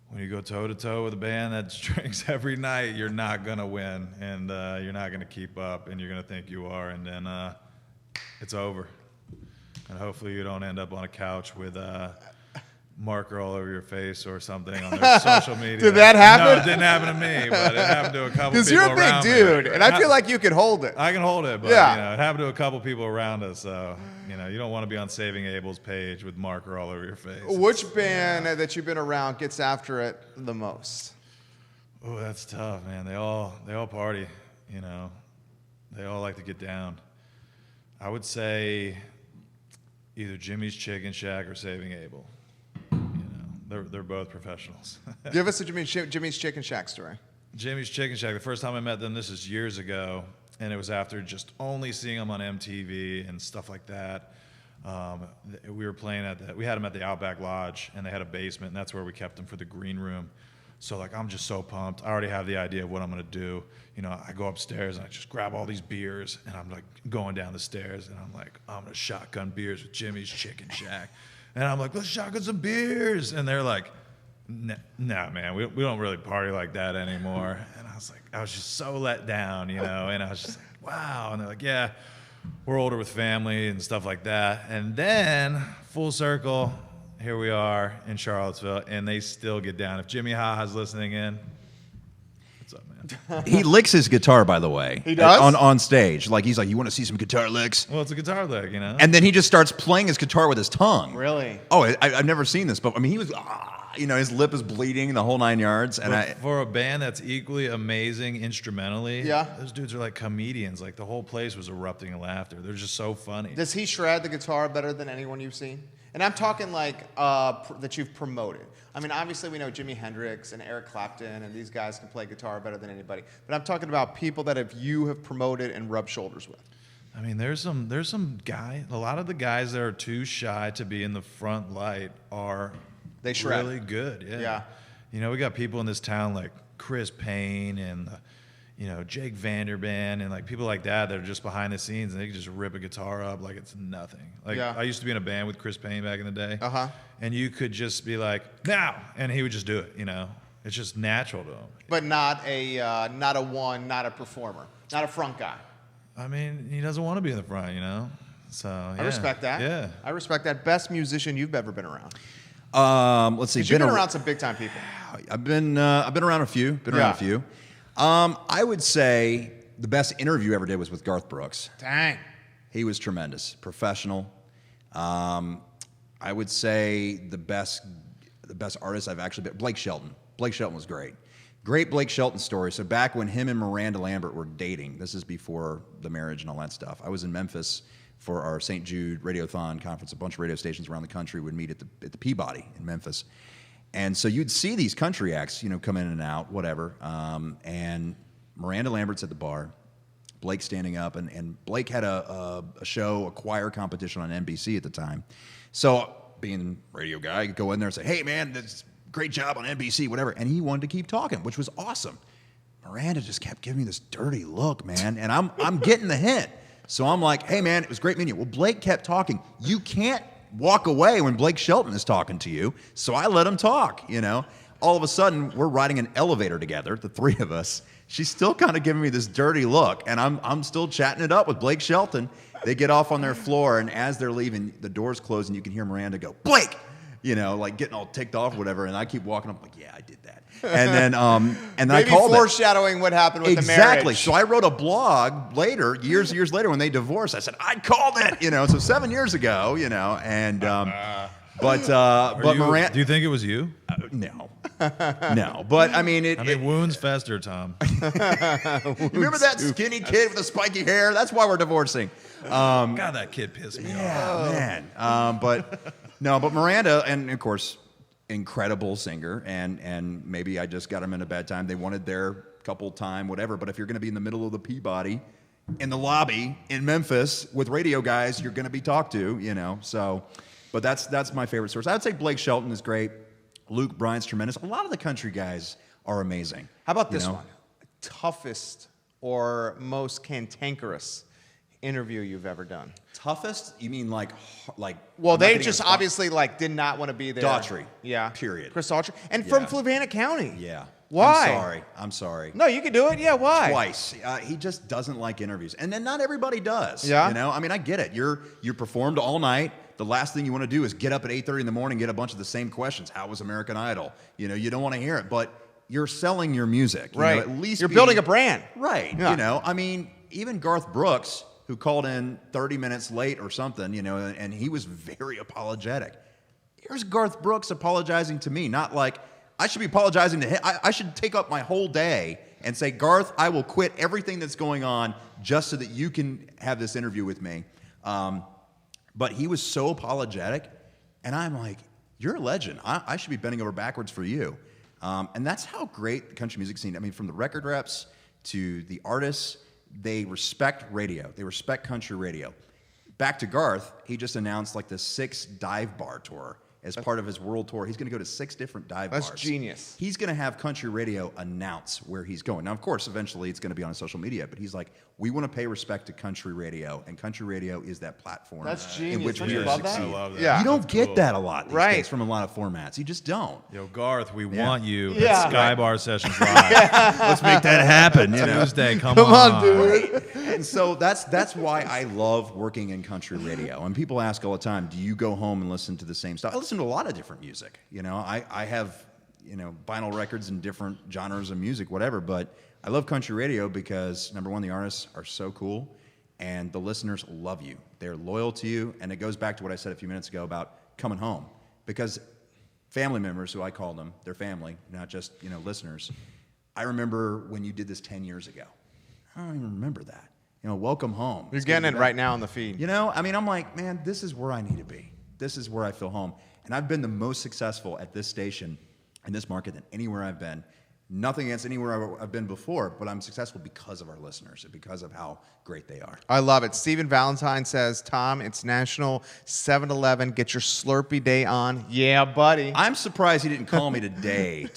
when you go toe-to-toe with a band that drinks every night, you're not going to win, and you're not going to keep up, and you're going to think you are, and then it's over. And hopefully you don't end up on a couch with marker all over your face or something on their social media. Did that happen? No, it didn't happen to me, but it happened to a couple people around me. Because you're a big dude, and I feel like you could hold it. I can hold it, but it happened to a couple people around us, so you don't want to be on Saving Abel's page with marker all over your face. Which band that you've been around gets after it the most? Oh, that's tough, man. They all party, They all like to get down. I would say either Jimmy's Chicken Shack or Saving Abel. They're both professionals. Give us a Jimmy's Chicken Shack story. Jimmy's Chicken Shack. The first time I met them, this is years ago, and it was after just only seeing them on MTV and stuff like that. We were playing we had them at the Outback Lodge, and they had a basement, and that's where we kept them for the green room. So like I'm just so pumped. I already have the idea of what I'm gonna do. You know, I go upstairs and I just grab all these beers and I'm like going down the stairs and I'm like, I'm gonna shotgun beers with Jimmy's Chicken Shack. And I'm like, let's shotgun some beers. And they're like, nah, man, we don't really party like that anymore. And I was just so let down, you know, and I was just like, wow. And they're like, yeah, we're older with family and stuff like that. And then full circle, here we are in Charlottesville, and they still get down. If Jimmy Haha's listening in, what's up, man? He licks his guitar, by the way. He does? On stage. Like, he's like, you want to see some guitar licks? Well, it's a guitar lick, you know? And then he just starts playing his guitar with his tongue. Really? Oh, I've never seen this, but I mean, he was, you know, his lip is bleeding the whole 9 yards. And For a band that's equally amazing instrumentally, Yeah. those dudes are like comedians. Like, the whole place was erupting in laughter. They're just so funny. Does he shred the guitar better than anyone you've seen? And I'm talking like that you've promoted. I mean, obviously we know Jimi Hendrix and Eric Clapton, and these guys can play guitar better than anybody. But I'm talking about people that you have promoted and rubbed shoulders with. I mean, there's some guy. A lot of the guys that are too shy to be in the front light are They shred. really good. Yeah. Yeah. You know, we got people in this town like Chris Payne and you know, Jake Vanderban and like people like that are just behind the scenes and they can just rip a guitar up like it's nothing. Like Yeah. I used to be in a band with Chris Payne back in the day. Uh-huh. And you could just be like, now, and he would just do it, you know. It's just natural to him. But not a performer, not a front guy. I mean, he doesn't want to be in the front, you know. So I respect that. Yeah. I respect that. Best musician you've ever been around. let's see. 'Cause you've been around some big time people. I've been around a few. I would say the best interview I ever did was with Garth Brooks. Dang. He was tremendous, professional. I would say the best artist I've actually been, Blake Shelton. Blake Shelton was great. Great Blake Shelton story. So back when him and Miranda Lambert were dating, this is before the marriage and all that stuff. I was in Memphis for our St. Jude Radiothon conference. A bunch of radio stations around the country would meet at the Peabody in Memphis. And so you'd see these country acts, you know, come in and out, whatever. And Miranda Lambert's at the bar, Blake standing up, and Blake had a show, a choir competition on NBC at the time. So being a radio guy, I could go in there and say, hey, man, that's great job on NBC, whatever. And he wanted to keep talking, which was awesome. Miranda just kept giving me this dirty look, man, and I'm getting the hint. So I'm like, hey, man, it was great meeting you. Well, Blake kept talking. You can't walk away when Blake Shelton is talking to you. So I let him talk, you know. All of a sudden, we're riding an elevator together, the three of us. She's still kind of giving me this dirty look, and I'm still chatting it up with Blake Shelton. They get off on their floor, and as they're leaving, the doors close, and you can hear Miranda go, Blake! You know, like getting all ticked off or whatever, and I keep walking up like, yeah, I did that. And then I called it. Foreshadowing what happened with the marriage. Exactly. So I wrote a blog later, years later, when they divorced. I said, I called it, you know, so 7 years ago, you know, and but Miranda. Do you think it was you? No. No. But I mean, wounds fester, Tom. remember that skinny kid with the spiky hair? That's why we're divorcing. God, that kid pissed me off. Yeah, man. But Miranda, and of course, incredible singer, and maybe I just got them in a bad time. They wanted their couple time, whatever. But if you're going to be in the middle of the Peabody, in the lobby in Memphis with radio guys, you're going to be talked to, you know. So, but that's my favorite source. I would say Blake Shelton is great. Luke Bryan's tremendous. A lot of the country guys are amazing. How about this one? Toughest or most cantankerous interview you've ever done? Toughest? You mean like? Well, they just obviously like did not want to be there. Daughtry. Yeah. Period. Chris Daughtry. And from Yeah. Fluvanna County. Yeah. Why? I'm sorry. No, you can do it. Yeah, why? Twice. He just doesn't like interviews, and then not everybody does. Yeah. You know, I mean, I get it. You performed all night. The last thing you want to do is get up at 8:30 in the morning and get a bunch of the same questions. How was American Idol? You know, you don't want to hear it, but you're selling your music. You Right. know, at least you're building a brand. Right. Yeah. You know, I mean, even Garth Brooks, who called in 30 minutes late or something, you know, and he was very apologetic. Here's Garth Brooks apologizing to me, not like I should be apologizing to him. I should take up my whole day and say, Garth, I will quit everything that's going on just so that you can have this interview with me. But he was so apologetic, and I'm like, you're a legend. I should be bending over backwards for you. And that's how great the country music scene, I mean, from the record reps to the artists, they respect radio. They respect country radio. Back to Garth, he just announced like the 6 dive bar tour as part of his world tour. He's going to go to 6 different dive That's bars. genius. He's going to have country radio announce where he's going. Now, of course, eventually it's going to be on social media, but he's like, we want to pay respect to country radio, and country radio is that platform That's in genius. which Don't we you are love that? succeed. I love that. Yeah. You don't That's get cool. that a lot these Right. days from a lot of formats. You just don't. Yo, Garth, we Yeah. want you Yeah. at Sky Bar Sessions Live. Let's make that happen. You know? Tuesday, come Come on, on. dude. And so that's why I love working in country radio. And people ask all the time, do you go home and listen to the same stuff? I listen to a lot of different music. You know, I have, you know, vinyl records in different genres of music, whatever. But I love country radio because, number one, the artists are so cool, and the listeners love you. They're loyal to you. And it goes back to what I said a few minutes ago about coming home. Because family members, who I call them, they're family, not just, you know, listeners. I remember when you did this 10 years ago. I don't even remember that. You know, welcome home. You're It's gonna getting be it back. right now on the feed. You know, I mean, I'm like, man, this is where I need to be. This is where I feel home. And I've been the most successful at this station in this market than anywhere I've been. Nothing against anywhere I've been before, but I'm successful because of our listeners and because of how great they are. I love it. Stephen Valentine says, Tom, it's National 7-Eleven. Get your Slurpee Day on. Yeah, buddy. I'm surprised he didn't call me today.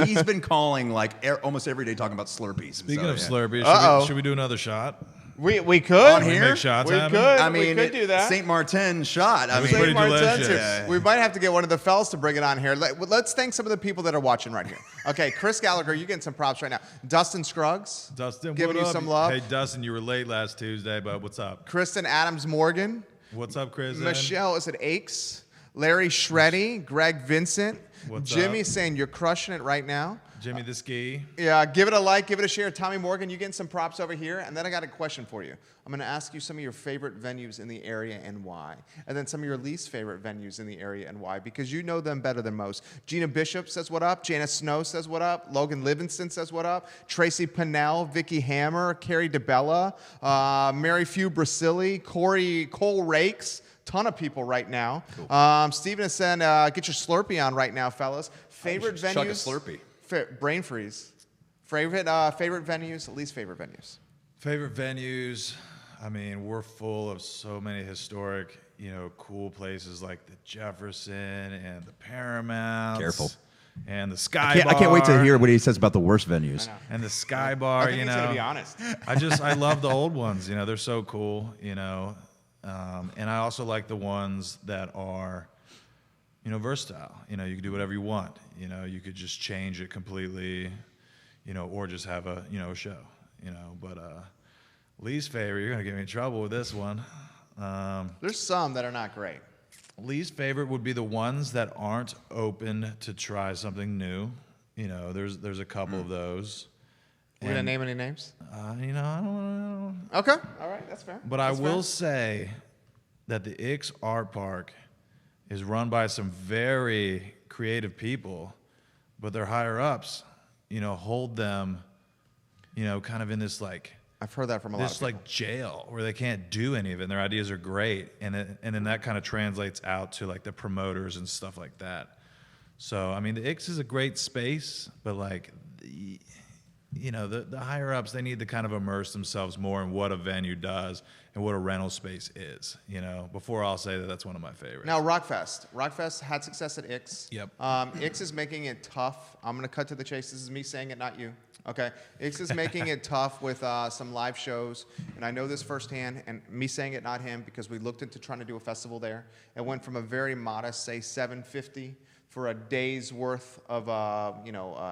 He's been calling like almost every day talking about Slurpees. Speaking So, of yeah. Slurpees, should we do another shot? We could. On Can we here? make shots We happen? could. I mean, we could do that. St. Martin shot. I was mean, pretty St. Martin's delicious. here. Yeah. We might have to get one of the fellas to bring it on here. Let's thank some of the people that are watching right here. Okay, Chris Gallagher, you're getting some props right now. Dustin Scruggs, Dustin, giving what you up? some love. Hey, Dustin, you were late last Tuesday, but what's up? Kristen Adams Morgan, What's up, Chris? Michelle, is it Aches? Larry Shreddy, Greg Vincent, What's Jimmy up? saying you're crushing it right now. Jimmy the Ski. Yeah, give it a like, give it a share. Tommy Morgan, you getting some props over here. And then I got a question for you. I'm going to ask you some of your favorite venues in the area and why. And then some of your least favorite venues in the area and why, because you know them better than most. Gina Bishop says what up. Janice Snow says what up. Logan Livingston says what up. Tracy Pinnell, Vicky Hammer, Carrie DeBella, Mary Few Brasili, Cole Rakes. Ton of people right now. Cool. Steven is saying, get your Slurpee on right now, fellas. Favorite venues? chug a Slurpee. Brain freeze. Favorite venues, least favorite venues. Favorite venues. I mean, we're full of so many historic, you know, cool places like the Jefferson and the Paramount. Careful. And the Sky Bar. I can't wait to hear what he says about the worst venues. And the Sky Bar, I think you he's know. gonna be honest. I love the old ones. You know, they're so cool. You know, and I also like the ones that are, you know, versatile. You know, you can do whatever you want. You know, you could just change it completely. You know, or just have a show. You know, but least favorite, you're gonna get me in trouble with this one. There's some that are not great. Least favorite would be the ones that aren't open to try something new. You know, there's a couple of those. We're gonna name any names? You know, I don't. Okay. All right, that's fair. But That's I will fair. say that the Ix Art Park is run by some very creative people, but their higher ups, you know, hold them, you know, kind of in this like I've heard that from a lot of this people. like jail where they can't do any of it. And their ideas are great, and then that kind of translates out to like the promoters and stuff like that. So I mean, the Ix is a great space, but like the higher ups, they need to kind of immerse themselves more in what a venue does and what a rental space is. You know, before I'll say that that's one of my favorites. Now, Rockfest had success at Ix. Yep. Ix is making it tough. I'm going to cut to the chase. This is me saying it, not you. Okay. Ix is making it tough with some live shows, and I know this firsthand, and me saying it, not him, because we looked into trying to do a festival there. It went from a very modest, say, $750 for a day's worth of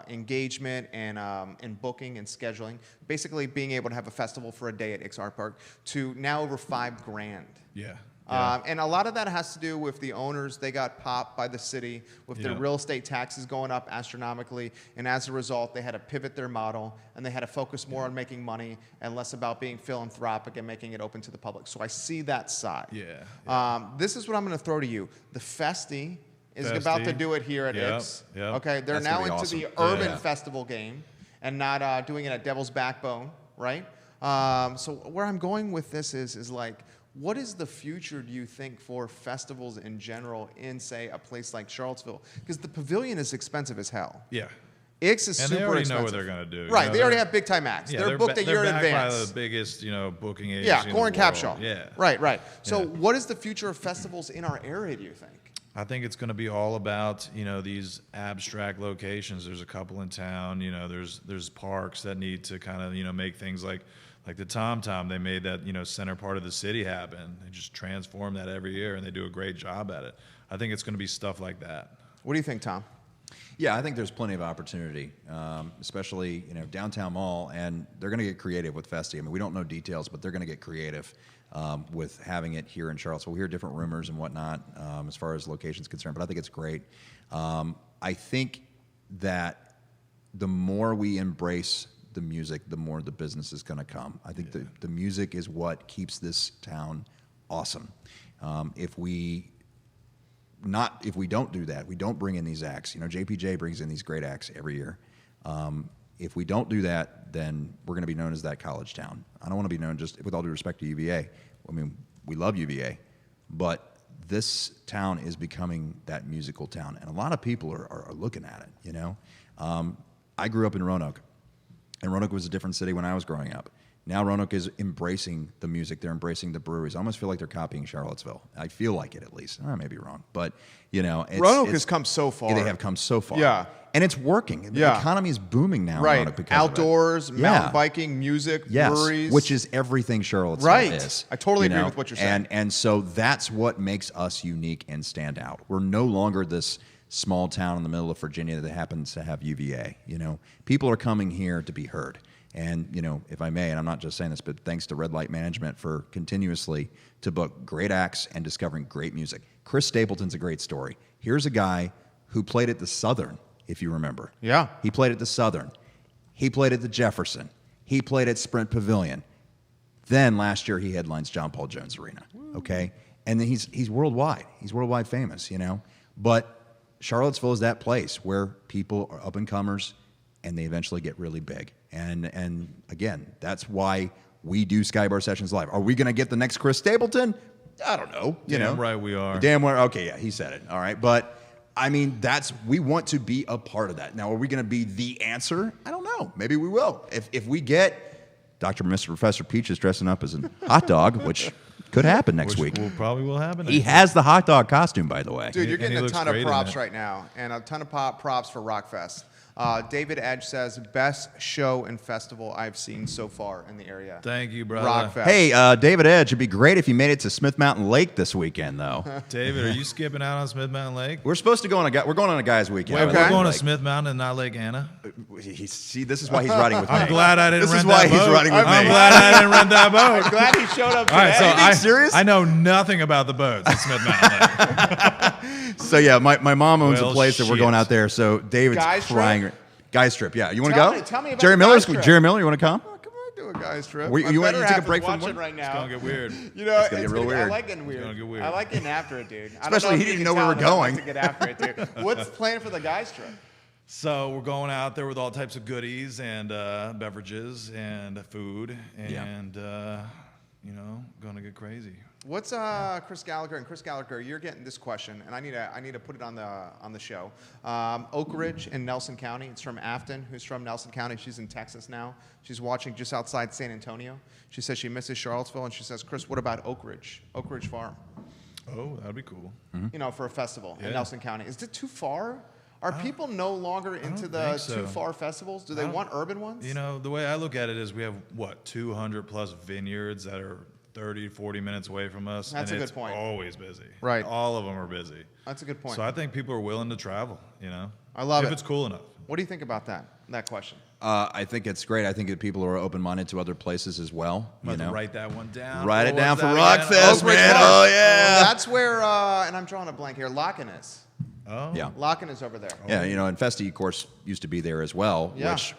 engagement and booking and scheduling, basically being able to have a festival for a day at Ix Art Park, to now over $5,000. Yeah. And a lot of that has to do with the owners. They got popped by the city with their Yeah. real estate taxes going up astronomically, and as a result, they had to pivot their model, and they had to focus more on making money and less about being philanthropic and making it open to the public. So I see that side. Yeah. This is what I'm going to throw to you. The Festi is Festi. about to do it here at Yep, Ix. yep. Okay, they're That's now gonna into be awesome. the urban Yeah. festival game and not doing it at Devil's Backbone, right? So where I'm going with this is like, what is the future, do you think, for festivals in general in, say, a place like Charlottesville? Because the pavilion is expensive as hell. Yeah. Ix is And super they already expensive. know what they're going to do. Right, You know, they already they're- have big time acts. Yeah, they're booked a year in backed by advance. the biggest, booking agency. Yeah, in the Core and world. Capshaw. Yeah. Right. So Yeah. what is the future of festivals in our area, do you think? I think it's going to be all about, these abstract locations. There's a couple in town. There's parks that need to kind of, make things like the Tom Tom. They made that, center part of the city happen. They just transform that every year, and they do a great job at it. I think it's going to be stuff like that. What do you think, Tom? Yeah, I think there's plenty of opportunity, especially downtown mall, and they're going to get creative with Festi. I mean, we don't know details, but they're going to get creative with having it here in Charlottesville. We hear different rumors and whatnot as far as location's concerned, but I think it's great. I think that the more we embrace the music, the more the business is going to come. I think the music is what keeps this town awesome. If we don't do that, we don't bring in these acts. JPJ brings in these great acts every year. If we don't do that, then we're going to be known as that college town. I don't want to be known, just with all due respect to UVA. I mean, we love UVA, but this town is becoming that musical town, and a lot of people are looking at it. I grew up in Roanoke, and Roanoke was a different city when I was growing up. Now Roanoke is embracing the music. They're embracing the breweries. I almost feel like they're copying Charlottesville. I feel like it, at least. I may be wrong, but Roanoke has come so far. They have come so far. Yeah, and it's working. The economy is booming now. Right, in Roanoke because outdoors, of it. mountain biking, music, breweries, which is everything Charlottesville is. I totally agree with what you're saying. And so that's what makes us unique and stand out. We're no longer this small town in the middle of Virginia that happens to have UVA. People are coming here to be heard. And, if I may, and I'm not just saying this, but thanks to Red Light Management for continuously to book great acts and discovering great music. Chris Stapleton's a great story. Here's a guy who played at the Southern, if you remember. Yeah. He played at the Southern. He played at the Jefferson. He played at Sprint Pavilion. Then last year he headlines John Paul Jones Arena, okay? And then he's worldwide. He's worldwide famous, But Charlottesville is that place where people are up-and-comers, and they eventually get really big. And again, that's why we do Skybar Sessions Live. Are we going to get the next Chris Stapleton? I don't know. Damn right we are. Damn right. Okay, yeah, he said it. All right. But, I mean, we want to be a part of that. Now, are we going to be the answer? I don't know. Maybe we will. If we get Dr. Mr. Professor Peaches dressing up as a hot dog, which could happen next week. Probably will happen. He has the hot dog costume, by the way. Dude, you're getting a ton of props right right now, and a ton of props for Rockfest. David Edge says, best show and festival I've seen so far in the area. Thank you, brother. Rockfest. Hey, David Edge, it'd be great if you made it to Smith Mountain Lake this weekend, though. David, are you skipping out on Smith Mountain Lake? We're supposed to go on we're going on a guy's weekend. Wait, Okay. we're going to Smith Mountain and not Lake Anna? See, this is why he's riding with me. I'm glad I didn't This is rent that why he's boat. riding with I'm me. glad I didn't rent that boat. I'm glad he showed up today. All right, so Are you being serious? I know nothing about the boats at Smith Mountain Lake. So, yeah, my mom owns a Well, place that we're shit. going out there, so David's Guys crying. trip? Guys trip, yeah. You want to Tell go? me- tell me about Jerry the Miller's guys trip. Jerry Miller, you want to come? Oh, come on, do a guy's trip. You My want better to take a half is break from watching work? right now. It's going to get weird. It's gonna get real weird. I like getting weird. It's gonna get weird. I like getting after it, dude. Especially he didn't know where we're going. To get after it, dude. What's planned for the guys trip? So we're going out there with all types of goodies and beverages and food and, going to get crazy. What's Chris Gallagher? And Chris Gallagher, you're getting this question, and I need to put it on the show. Oak Ridge in Nelson County. It's from Afton, who's from Nelson County. She's in Texas now. She's watching just outside San Antonio. She says she misses Charlottesville, and she says, Chris, what about Oak Ridge Farm? Oh, that'd be cool. For a festival in Yeah. Nelson County. Is it too far? Are people no longer into the think so. too far festivals? Do they want urban ones? The way I look at it is we have, 200 plus vineyards that are 30, 40 minutes away from us. That's and a it's good point. Always busy. Right. All of them are busy. That's a good point. So I think people are willing to travel, I love it. If it's cool enough. What do you think about that question? I think it's great. I think that people are open-minded to other places as well. I'm about to write that one down. Write it What down was for that again? Rockfest, Oak Ridge man. Farm. Oh, yeah. That's where, and I'm drawing a blank here, Locken is. Oh. Yeah. Locken is over there. Yeah, and Festi, of course, used to be there as well. Yeah. Which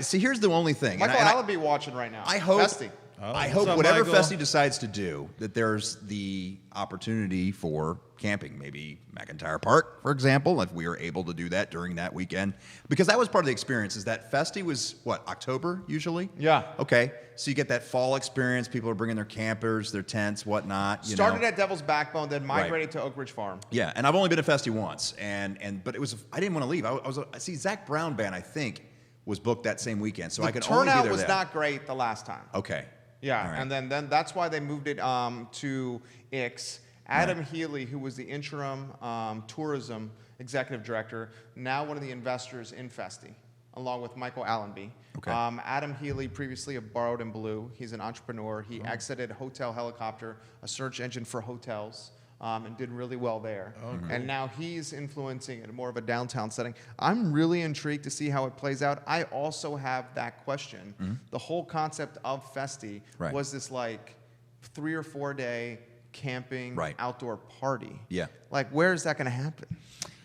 see. Here's the only thing. Michael and I- Allen be watching right now. I hope. Festi. I what's hope up, whatever Michael? Festi decides to do, that there's the opportunity for camping. Maybe McIntyre Park, for example, if we were able to do that during that weekend. Because that was part of the experience, is that Festi was, October usually? Yeah. Okay. So you get that fall experience. People are bringing their campers, their tents, whatnot. Started at Devil's Backbone, then migrated to Oak Ridge Farm. Yeah, and I've only been to Festi once, but it was I didn't want to leave. I see Zach Brown Band, I think, was booked that same weekend, so I could only be Turnout there was then. not great the last time. Okay. Yeah, All right. and then that's why they moved it to Ix, Adam Healy, who was the interim tourism executive director, now one of the investors in Festi, along with Michael Allenby. Okay. Adam Healy, previously of Borrowed and Blue. He's an entrepreneur. He exited Hotel Helicopter, a search engine for hotels, and did really well there. Oh, cool. And now he's influencing in more of a downtown setting. I'm really intrigued to see how it plays out. I also have that question. The whole concept of Festi was this like 3 or 4 day camping outdoor party. Yeah. Like, where is that going to happen?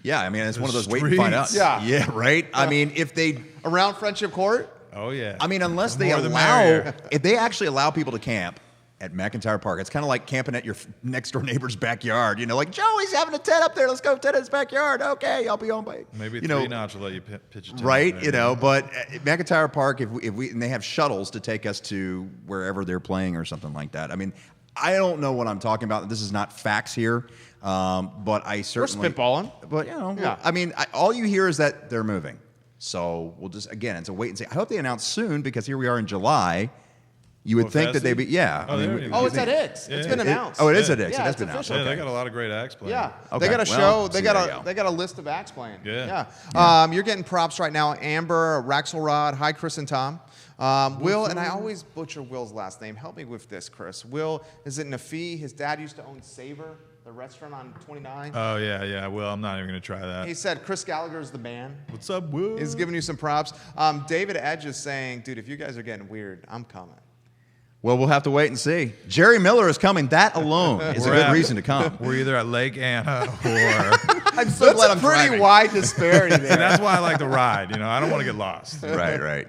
Yeah, I mean, it's The one of those wait and find out. streets. Yeah. Right? I mean, if they... Around Friendship Court? Oh yeah. I mean, unless The they more the allow... merrier. If they actually allow people to camp at McIntyre Park, it's kind of like camping at your next-door neighbor's backyard. You know, like, Joey's having a tent up there. Let's go tent in his backyard. Okay, I'll be home by... Maybe you 3 know, notch will let you pitch a tent. right? there, You know, but at McIntyre Park, if we and they have shuttles to take us to wherever they're playing or something like that. I mean, I don't know what I'm talking about. This is not facts here, but I certainly... We're spitballing. But, you know, Yeah. I mean, all you hear is that they're moving. So we'll just, again, it's a wait and see. I hope they announce soon because here we are in July. You would Oh, think that they'd be, Festi? yeah. Oh, I they mean, already- Oh, it's at Ix. It's been announced. Oh, it is at Ix. Yeah, It has it's been announced. official. Yeah, Okay. they got a lot of great acts playing. Yeah, Okay, they got a well, show. They see, got there a you go. they got a list of acts playing. Yeah. You're getting props right now. Amber, Raxelrod. Hi, Chris and Tom. Will, and I always butcher Will's last name. Help me with this, Chris. Will, is it Nafi? His dad used to own Savor, the restaurant on 29. Oh yeah. Well, I'm not even gonna try that. He said Chris Gallagher is the man. What's up, Will? He's giving you some props. David Edge is saying, dude, if you guys are getting weird, I'm coming. Well, we'll have to wait and see. Jerry Miller is coming. That alone is a We're good at- reason to come. We're either at Lake Anna or. I'm so That's a pretty wide disparity See, there. that's why I like to ride. You know, I don't want to get lost. Right.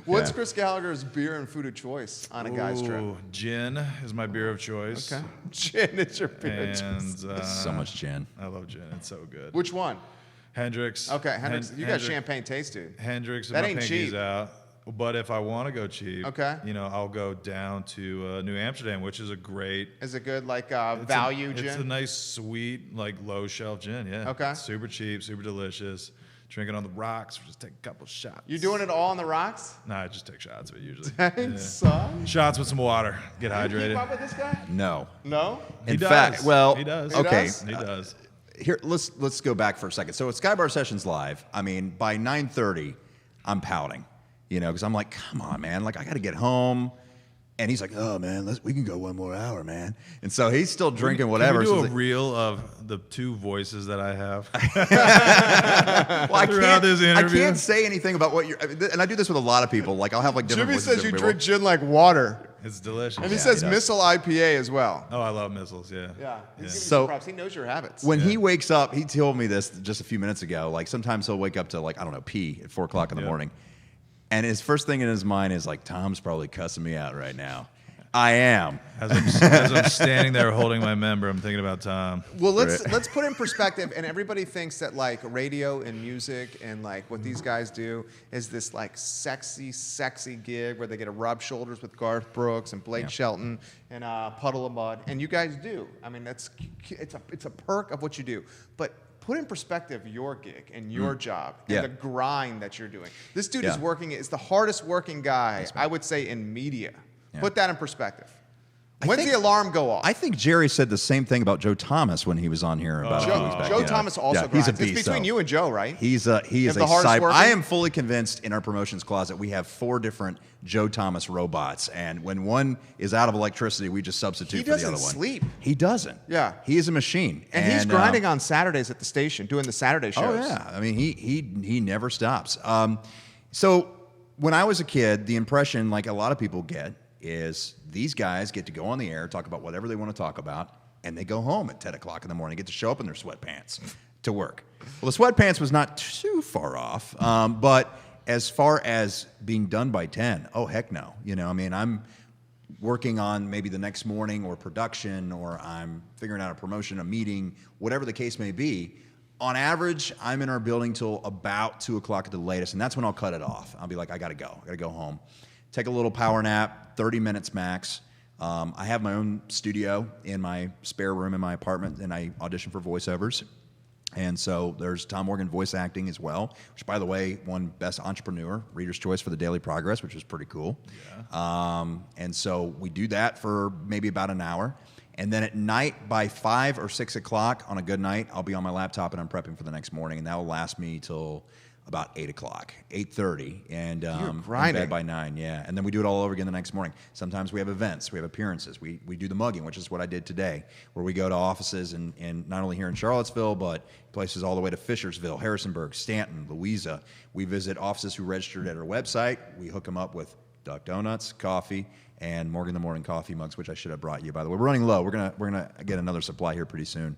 What's Yeah. Chris Gallagher's beer and food of choice on a guy's trip? Ooh, gin is my beer of choice. Okay. Gin is your beer of choice. And So much gin. I love gin. It's so good. Which one? Hendrix. Okay, Hendrix. You got Hendrix- champagne taste, dude. Hendrix. That That ain't my cheap. pinkies out. But if I want to go cheap, Okay. you know, I'll go down to New Amsterdam, which is a great Is it good, like it's value a, gin? It's a nice, sweet, like low shelf gin. Yeah. Okay. Super cheap, super delicious. Drink it on the rocks. Just take a couple shots. You doing it all on the rocks? Nah, I just take shots of it usually. Thanks, son. Shots with some water. Get You keep hydrated. up with this guy? No. No? He In does. fact, well, he does. okay. does? He does. Here, let's go back for a second. So at Skybar Sessions Live, I mean, by 9:30, I'm pouting, you know, because I'm like, come on, man, like I got to get home. And he's like, oh man, we can go one more hour, man. And so he's still drinking whatever. Can we do So a it's like, reel of the 2 voices that I have? well, I throughout this interview? can't say anything about what you're. And I do this with a lot of people. Like I'll have like different. Jimmy voices says of you different drink people. gin like water. It's delicious. And he Yeah, says he does. Missile IPA as well. Oh, I love missiles. Yeah. Yeah. He's giving you So- some props. He knows your habits. When he wakes up, he told me this just a few minutes ago. Like sometimes he'll wake up to like I don't know pee at 4 o'clock in the Yeah. morning, and his first thing in his mind is like Tom's probably cussing me out right now. I am. As I'm standing there holding my member, I'm thinking about Tom. Well, let's put in perspective, and everybody thinks that like radio and music and like what these guys do is this like sexy gig where they get to rub shoulders with Garth Brooks and Blake Shelton and Puddle of Mud, and you guys do. I mean, it's a perk of what you do, but. Put in perspective your gig and your job and Yeah. the grind that you're doing. This dude Yeah. is working, is the hardest working guy, I would say, in media. Yeah. Put that in perspective. I When's think- the alarm go off? I think Jerry said the same thing about Joe Thomas when he was on here about a few weeks back. Joe you know. Thomas also yeah, grinds. he's a beast. It's between so. you and Joe, right? He is You a have the hardest cyber. working? I am fully convinced in our promotions closet we have 4 different Joe Thomas robots, and when one is out of electricity, we just substitute He for the other doesn't one. sleep. He doesn't. Yeah. he is a machine, And he's grinding on Saturdays at the station, doing the Saturday shows. Oh yeah, I mean he never stops. So when I was a kid, the impression like a lot of people get is these guys get to go on the air, talk about whatever they want to talk about, and they go home at 10 o'clock in the morning, get to show up in their sweatpants to work. Well, the sweatpants was not too far off, but as far as being done by 10, oh heck no. You know, I mean I'm working on maybe the next morning or production, or I'm figuring out a promotion, a meeting, whatever the case may be. On average, I'm in our building till about 2 o'clock at the latest, and that's when I'll cut it off. I'll be like, I gotta go home. Take a little power nap, 30 minutes max. I have my own studio in my spare room in my apartment, and I audition for voiceovers. And so there's Tom Morgan voice acting as well, which, by the way, won Best Entrepreneur, Reader's Choice for the Daily Progress, which was pretty cool. Yeah. And so we do that for maybe about an hour. And then at night, by 5 or 6 o'clock on a good night, I'll be on my laptop and I'm prepping for the next morning, and that will last me till about 8 o'clock, 8:30, and in bed by 9. Yeah, and then we do it all over again the next morning. Sometimes we have events, we have appearances. We do the mugging, which is what I did today, where we go to offices in not only here in Charlottesville, but places all the way to Fishersville, Harrisonburg, Stanton, Louisa. We visit offices who registered at our website. We hook them up with Duck Donuts, coffee, and Morgan the Morning coffee mugs, which I should have brought you, by the way. We're running low. We're gonna get another supply here pretty soon.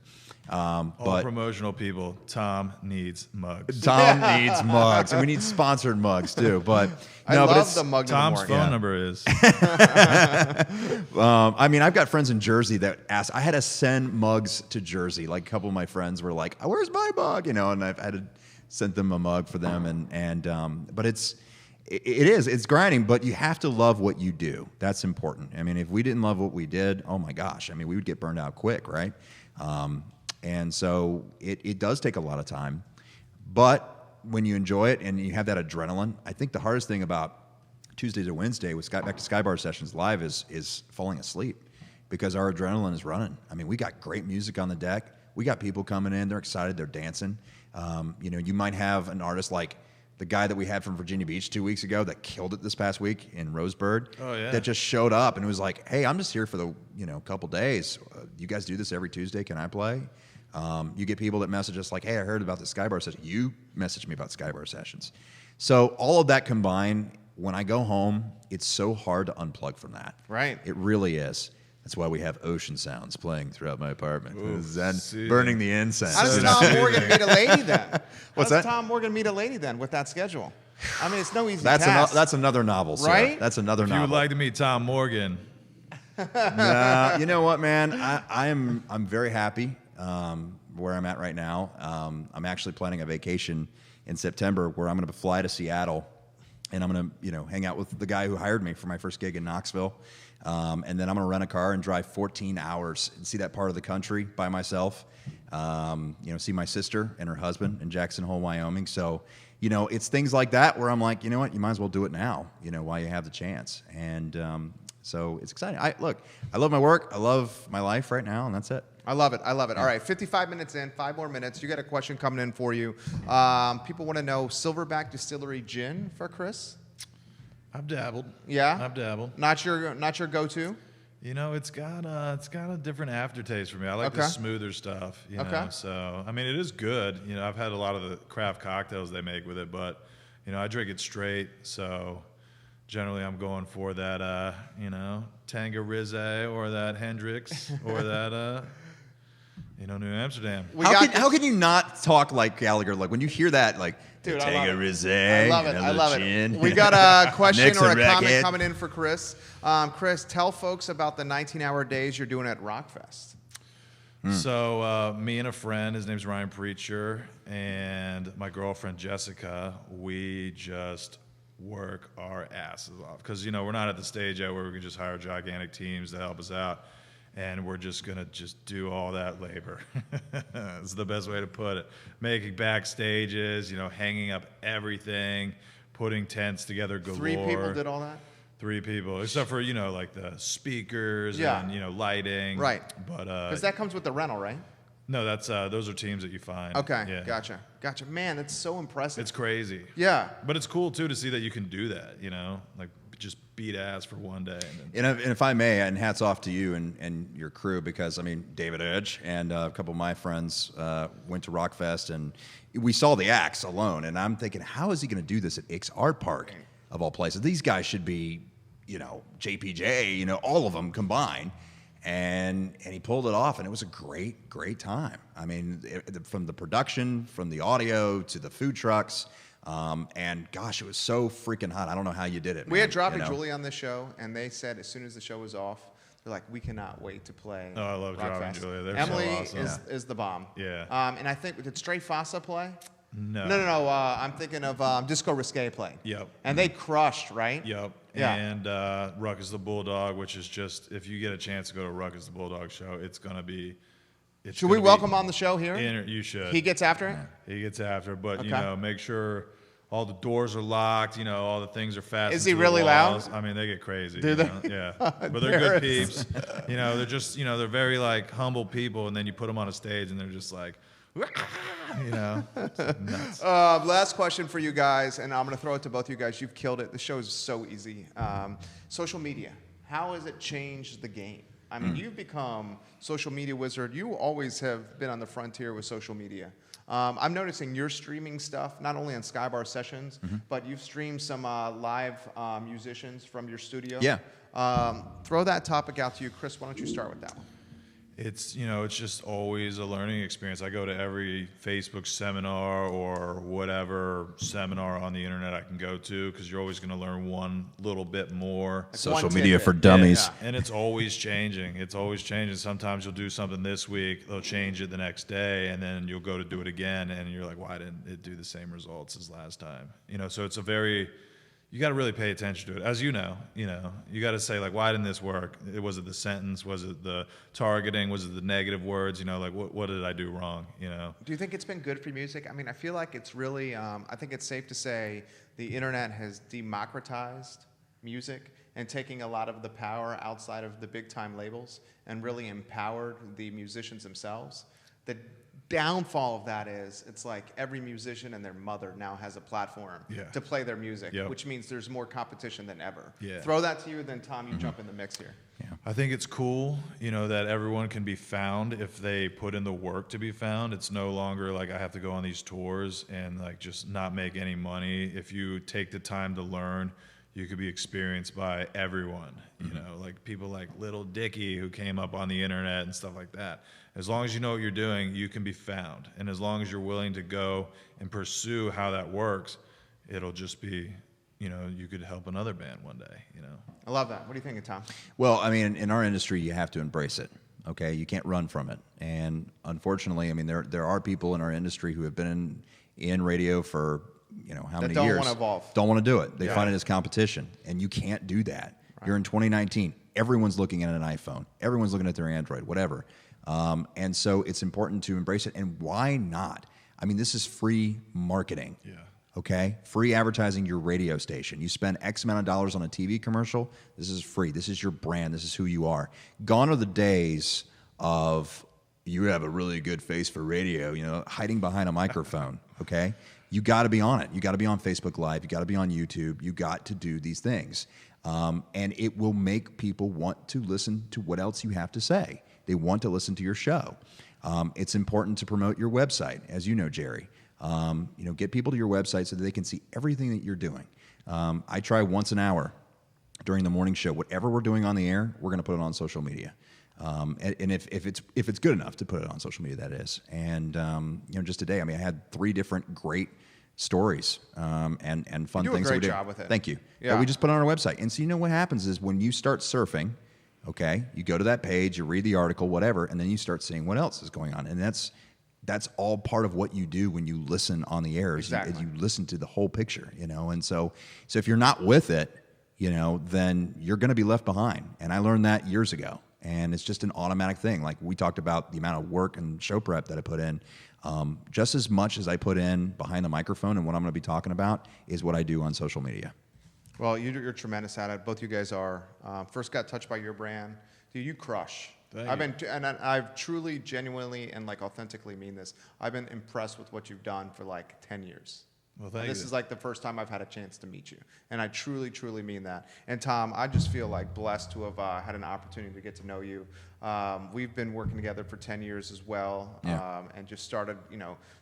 All promotional people. Tom needs mugs. Tom needs mugs, and we need sponsored mugs too. But I love the mug. Tom's phone number is. I mean, I've got friends in Jersey that ask. I had to send mugs to Jersey. Like a couple of my friends were like, "Where's my mug?" You know, and I've had to send them a mug for them. But it's grinding, but you have to love what you do. That's important. I mean, if we didn't love what we did, oh my gosh, I mean, we would get burned out quick, right? And so it does take a lot of time. But when you enjoy it and you have that adrenaline, I think the hardest thing about Tuesday to Wednesday with back to Skybar Sessions Live is falling asleep, because our adrenaline is running. I mean, we got great music on the deck. We got people coming in. They're excited. They're dancing. You know, you might have an artist like the guy that we had from Virginia Beach 2 weeks ago that killed it this past week in Rosebird. Oh, yeah. That just showed up and was like, "Hey, I'm just here for the couple days. You guys do this every Tuesday. Can I play?" You get people that message us like, "Hey, I heard about the Skybar session." You messaged me about Skybar sessions. So all of that combined, when I go home, it's so hard to unplug from that. Right. It really is. That's why we have ocean sounds playing throughout my apartment. Ooh, Zen, burning the incense. How does Tom Morgan meet a lady then? What's How does that? Tom Morgan meet a lady then with that schedule? I mean, it's no easy That's task. that's another novel, sir. Right? That's another If you novel. would like to meet Tom Morgan, Nah, you know what, man? I'm very happy where I'm at right now. I'm actually planning a vacation in September where I'm going to fly to Seattle, and I'm going to hang out with the guy who hired me for my first gig in Knoxville, and then I'm going to rent a car and drive 14 hours and see that part of the country by myself. See my sister and her husband in Jackson Hole, Wyoming. So, it's things like that where I'm like, you know what, you might as well do it now, while you have the chance. And so it's exciting. I love my work. I love my life right now, and that's it. I love it. All right, 55 minutes in, 5 more minutes. You got a question coming in for you. People want to know Silverback Distillery gin for Chris. I've dabbled. Yeah? I've dabbled. Not your go-to? It's got a different aftertaste for me. I like the smoother stuff. So I mean, it is good. I've had a lot of the craft cocktails they make with it, but I drink it straight. So generally, I'm going for that Tanqueray or that Hendrix or that New Amsterdam. How can you not talk like Gallagher? Like when you hear that, like, Dude, Tanqueray, I love it. We got a question or a comment coming in for Chris. Chris, tell folks about the 19-hour days you're doing at Rockfest. So me and a friend, his name's Ryan Preacher, and my girlfriend Jessica, we just work our asses off because we're not at the stage yet where we can just hire gigantic teams to help us out, and we're just gonna do all that labor. It's the best way to put it. Making backstages, hanging up everything, putting tents together galore. 3 people did all that? 3 people, except for like the speakers and lighting. Right. But because that comes with the rental, right? no, that's those are teams that you find. Okay, Yeah. gotcha. Man, that's so impressive. It's crazy. Yeah. But it's cool too to see that you can do that. Like just beat ass for one day. And if I may, and hats off to you and your crew, because David Edge and a couple of my friends went to Rockfest, and we saw the acts alone, and I'm thinking, how is he going to do this at Ix Art Park of all places? These guys should be, JPJ, all of them combined. And he pulled it off, and it was a great time. I mean, from the production, from the audio to the food trucks, and gosh, it was so freaking hot. I don't know how you did it. We had Drop and Julie on the show, and they said as soon as the show was off, they're like, we cannot wait to play. Oh, I love Drop and Rockfest. Julie. They're Emily so awesome. is the bomb. Yeah. And I think did Stray Fossa play? No. No. I'm thinking of Disco Risque play. Yep. And they crushed, right? Yep. Yeah. And Ruckus the Bulldog, which is just, if you get a chance to go to Ruckus the Bulldog show, it's going to be. Should we welcome on the show here? You should. He gets after it? He gets after it, but Okay. make sure all the doors are locked, all the things are fastened. Is he to the really loud? walls. I mean, they get crazy. Do they? Yeah. But they're good peeps. They're just, they're very like humble people, and then you put them on a stage and they're just like, it's nuts. Last question for you guys, and I'm going to throw it to both of you guys. You've killed it. The show is so easy. Social media, how has it changed the game? I mean, you've become social media wizard. You always have been on the frontier with social media. I'm noticing you're streaming stuff, not only on Skybar Sessions, but you've streamed some live musicians from your studio. Yeah. Throw that topic out to you. Chris, why don't you start with that one? It's it's just always a learning experience. I go to every Facebook seminar or whatever seminar on the internet I can go to, because you're always going to learn one little bit more. Social media for dummies. And it's always changing. It's always changing. Sometimes you'll do something this week, they'll change it the next day, and then you'll go to do it again, and you're like, why didn't it do the same results as last time? So it's you got to really pay attention to it. As you know, you got to say, like, why didn't this work? Was it the sentence? Was it the targeting? Was it the negative words? Like, what did I do wrong? Do you think it's been good for music? I mean, I feel like it's really, I think it's safe to say the internet has democratized music and taking a lot of the power outside of the big time labels and really empowered the musicians themselves. The downfall of that is it's like every musician and their mother now has a platform to play their music, which means there's more competition than ever. Throw that to you, then Tom, you jump in the mix here. I think it's cool, that everyone can be found if they put in the work to be found. It's no longer like I have to go on these tours and like just not make any money. If you take the time to learn, you could be experienced by everyone, like people like Little Dicky who came up on the internet and stuff like that. As long as you know what you're doing, you can be found. And as long as you're willing to go and pursue how that works, it'll just be, you could help another band one day, I love that. What are you thinking, Tom? Well, I mean, in our industry, you have to embrace it. Okay, you can't run from it. And unfortunately, I mean, there are people in our industry who have been in radio for how many years? Don't want to evolve. Don't want to do it. They find it as competition, and you can't do that. Right. You're in 2019. Everyone's looking at an iPhone. Everyone's looking at their Android, whatever. And so it's important to embrace it. And why not? I mean, this is free marketing. Yeah. Okay? Free advertising your radio station. You spend X amount of dollars on a TV commercial. This is free. This is your brand. This is who you are. Gone are the days of you have a really good face for radio, hiding behind a microphone. Okay? You got to be on it. You got to be on Facebook Live. You got to be on YouTube. You got to do these things. And it will make people want to listen to what else you have to say. They want to listen to your show. It's important to promote your website, as you know, Jerry. Get people to your website so that they can see everything that you're doing. I try once an hour during the morning show. Whatever we're doing on the air, we're going to put it on social media. And if it's good enough to put it on social media, that is. And just today, I mean, I had 3 different great stories and fun you do things. A great job with it. Thank you. Yeah. That we just put on our website. And so what happens is when you start surfing, okay, you go to that page, you read the article, whatever, and then you start seeing what else is going on. And that's all part of what you do when you listen on the air. Exactly. You listen to the whole picture, And so if you're not with it, then you're going to be left behind. And I learned that years ago. And it's just an automatic thing. Like we talked about the amount of work and show prep that I put in. Just as much as I put in behind the microphone and what I'm going to be talking about is what I do on social media. Well, you're tremendous at it. Both you guys are. First got touched by your brand. Dude, you crush. I've truly, genuinely, and like authentically mean this. I've been impressed with what you've done for like 10 years. Well, thank you. This is like the first time I've had a chance to meet you, and I truly, truly mean that. And Tom, I just feel like blessed to have had an opportunity to get to know you. We've been working together for 10 years as well, and just started,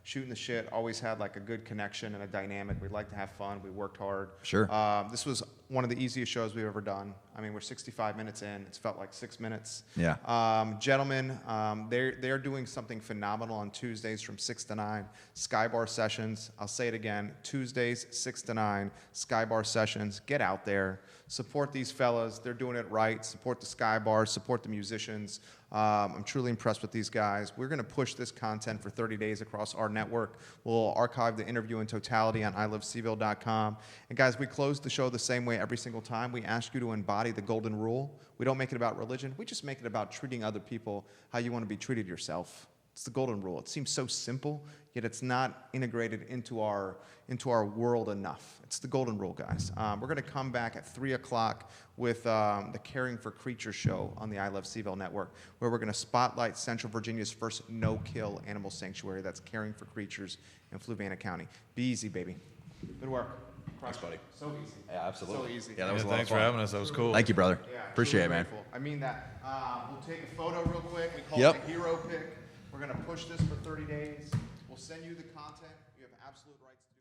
shooting the shit. Always had like a good connection and a dynamic. We like to have fun. We worked hard. Sure. This was one of the easiest shows we've ever done. I mean, we're 65 minutes in. It's felt like 6 minutes. Yeah. Gentlemen, they're doing something phenomenal on Tuesdays from 6 to 9. Skybar Sessions. I'll say it again. Tuesdays, 6 to 9. Skybar Sessions. Get out there. Support these fellas. They're doing it right. Support the Skybar. Support the musicians. I'm truly impressed with these guys. We're going to push this content for 30 days across our network. We'll archive the interview in totality on ilovecville.com. And guys, we close the show the same way every single time. We ask you to embody the golden rule. We don't make it about religion. We just make it about treating other people how you want to be treated yourself. It's the golden rule. It seems so simple, yet it's not integrated into our world enough. It's the golden rule, guys. We're going to come back at 3 o'clock with the Caring for Creatures show on the I Love CVille network, where we're going to spotlight Central Virginia's first no-kill animal sanctuary. That's Caring for Creatures in Fluvanna County. Be easy, baby. Good work. Thanks, buddy. So easy. Yeah, absolutely. So easy. Yeah, that was a lot of Thanks fun. for having us. That was cool. Thank you, brother. Yeah, Appreciate it, truly man. grateful. I mean that. We'll take a photo real quick. We call Yep. it a hero pick. We're going to push this for 30 days. We'll send you the content. You have absolute rights to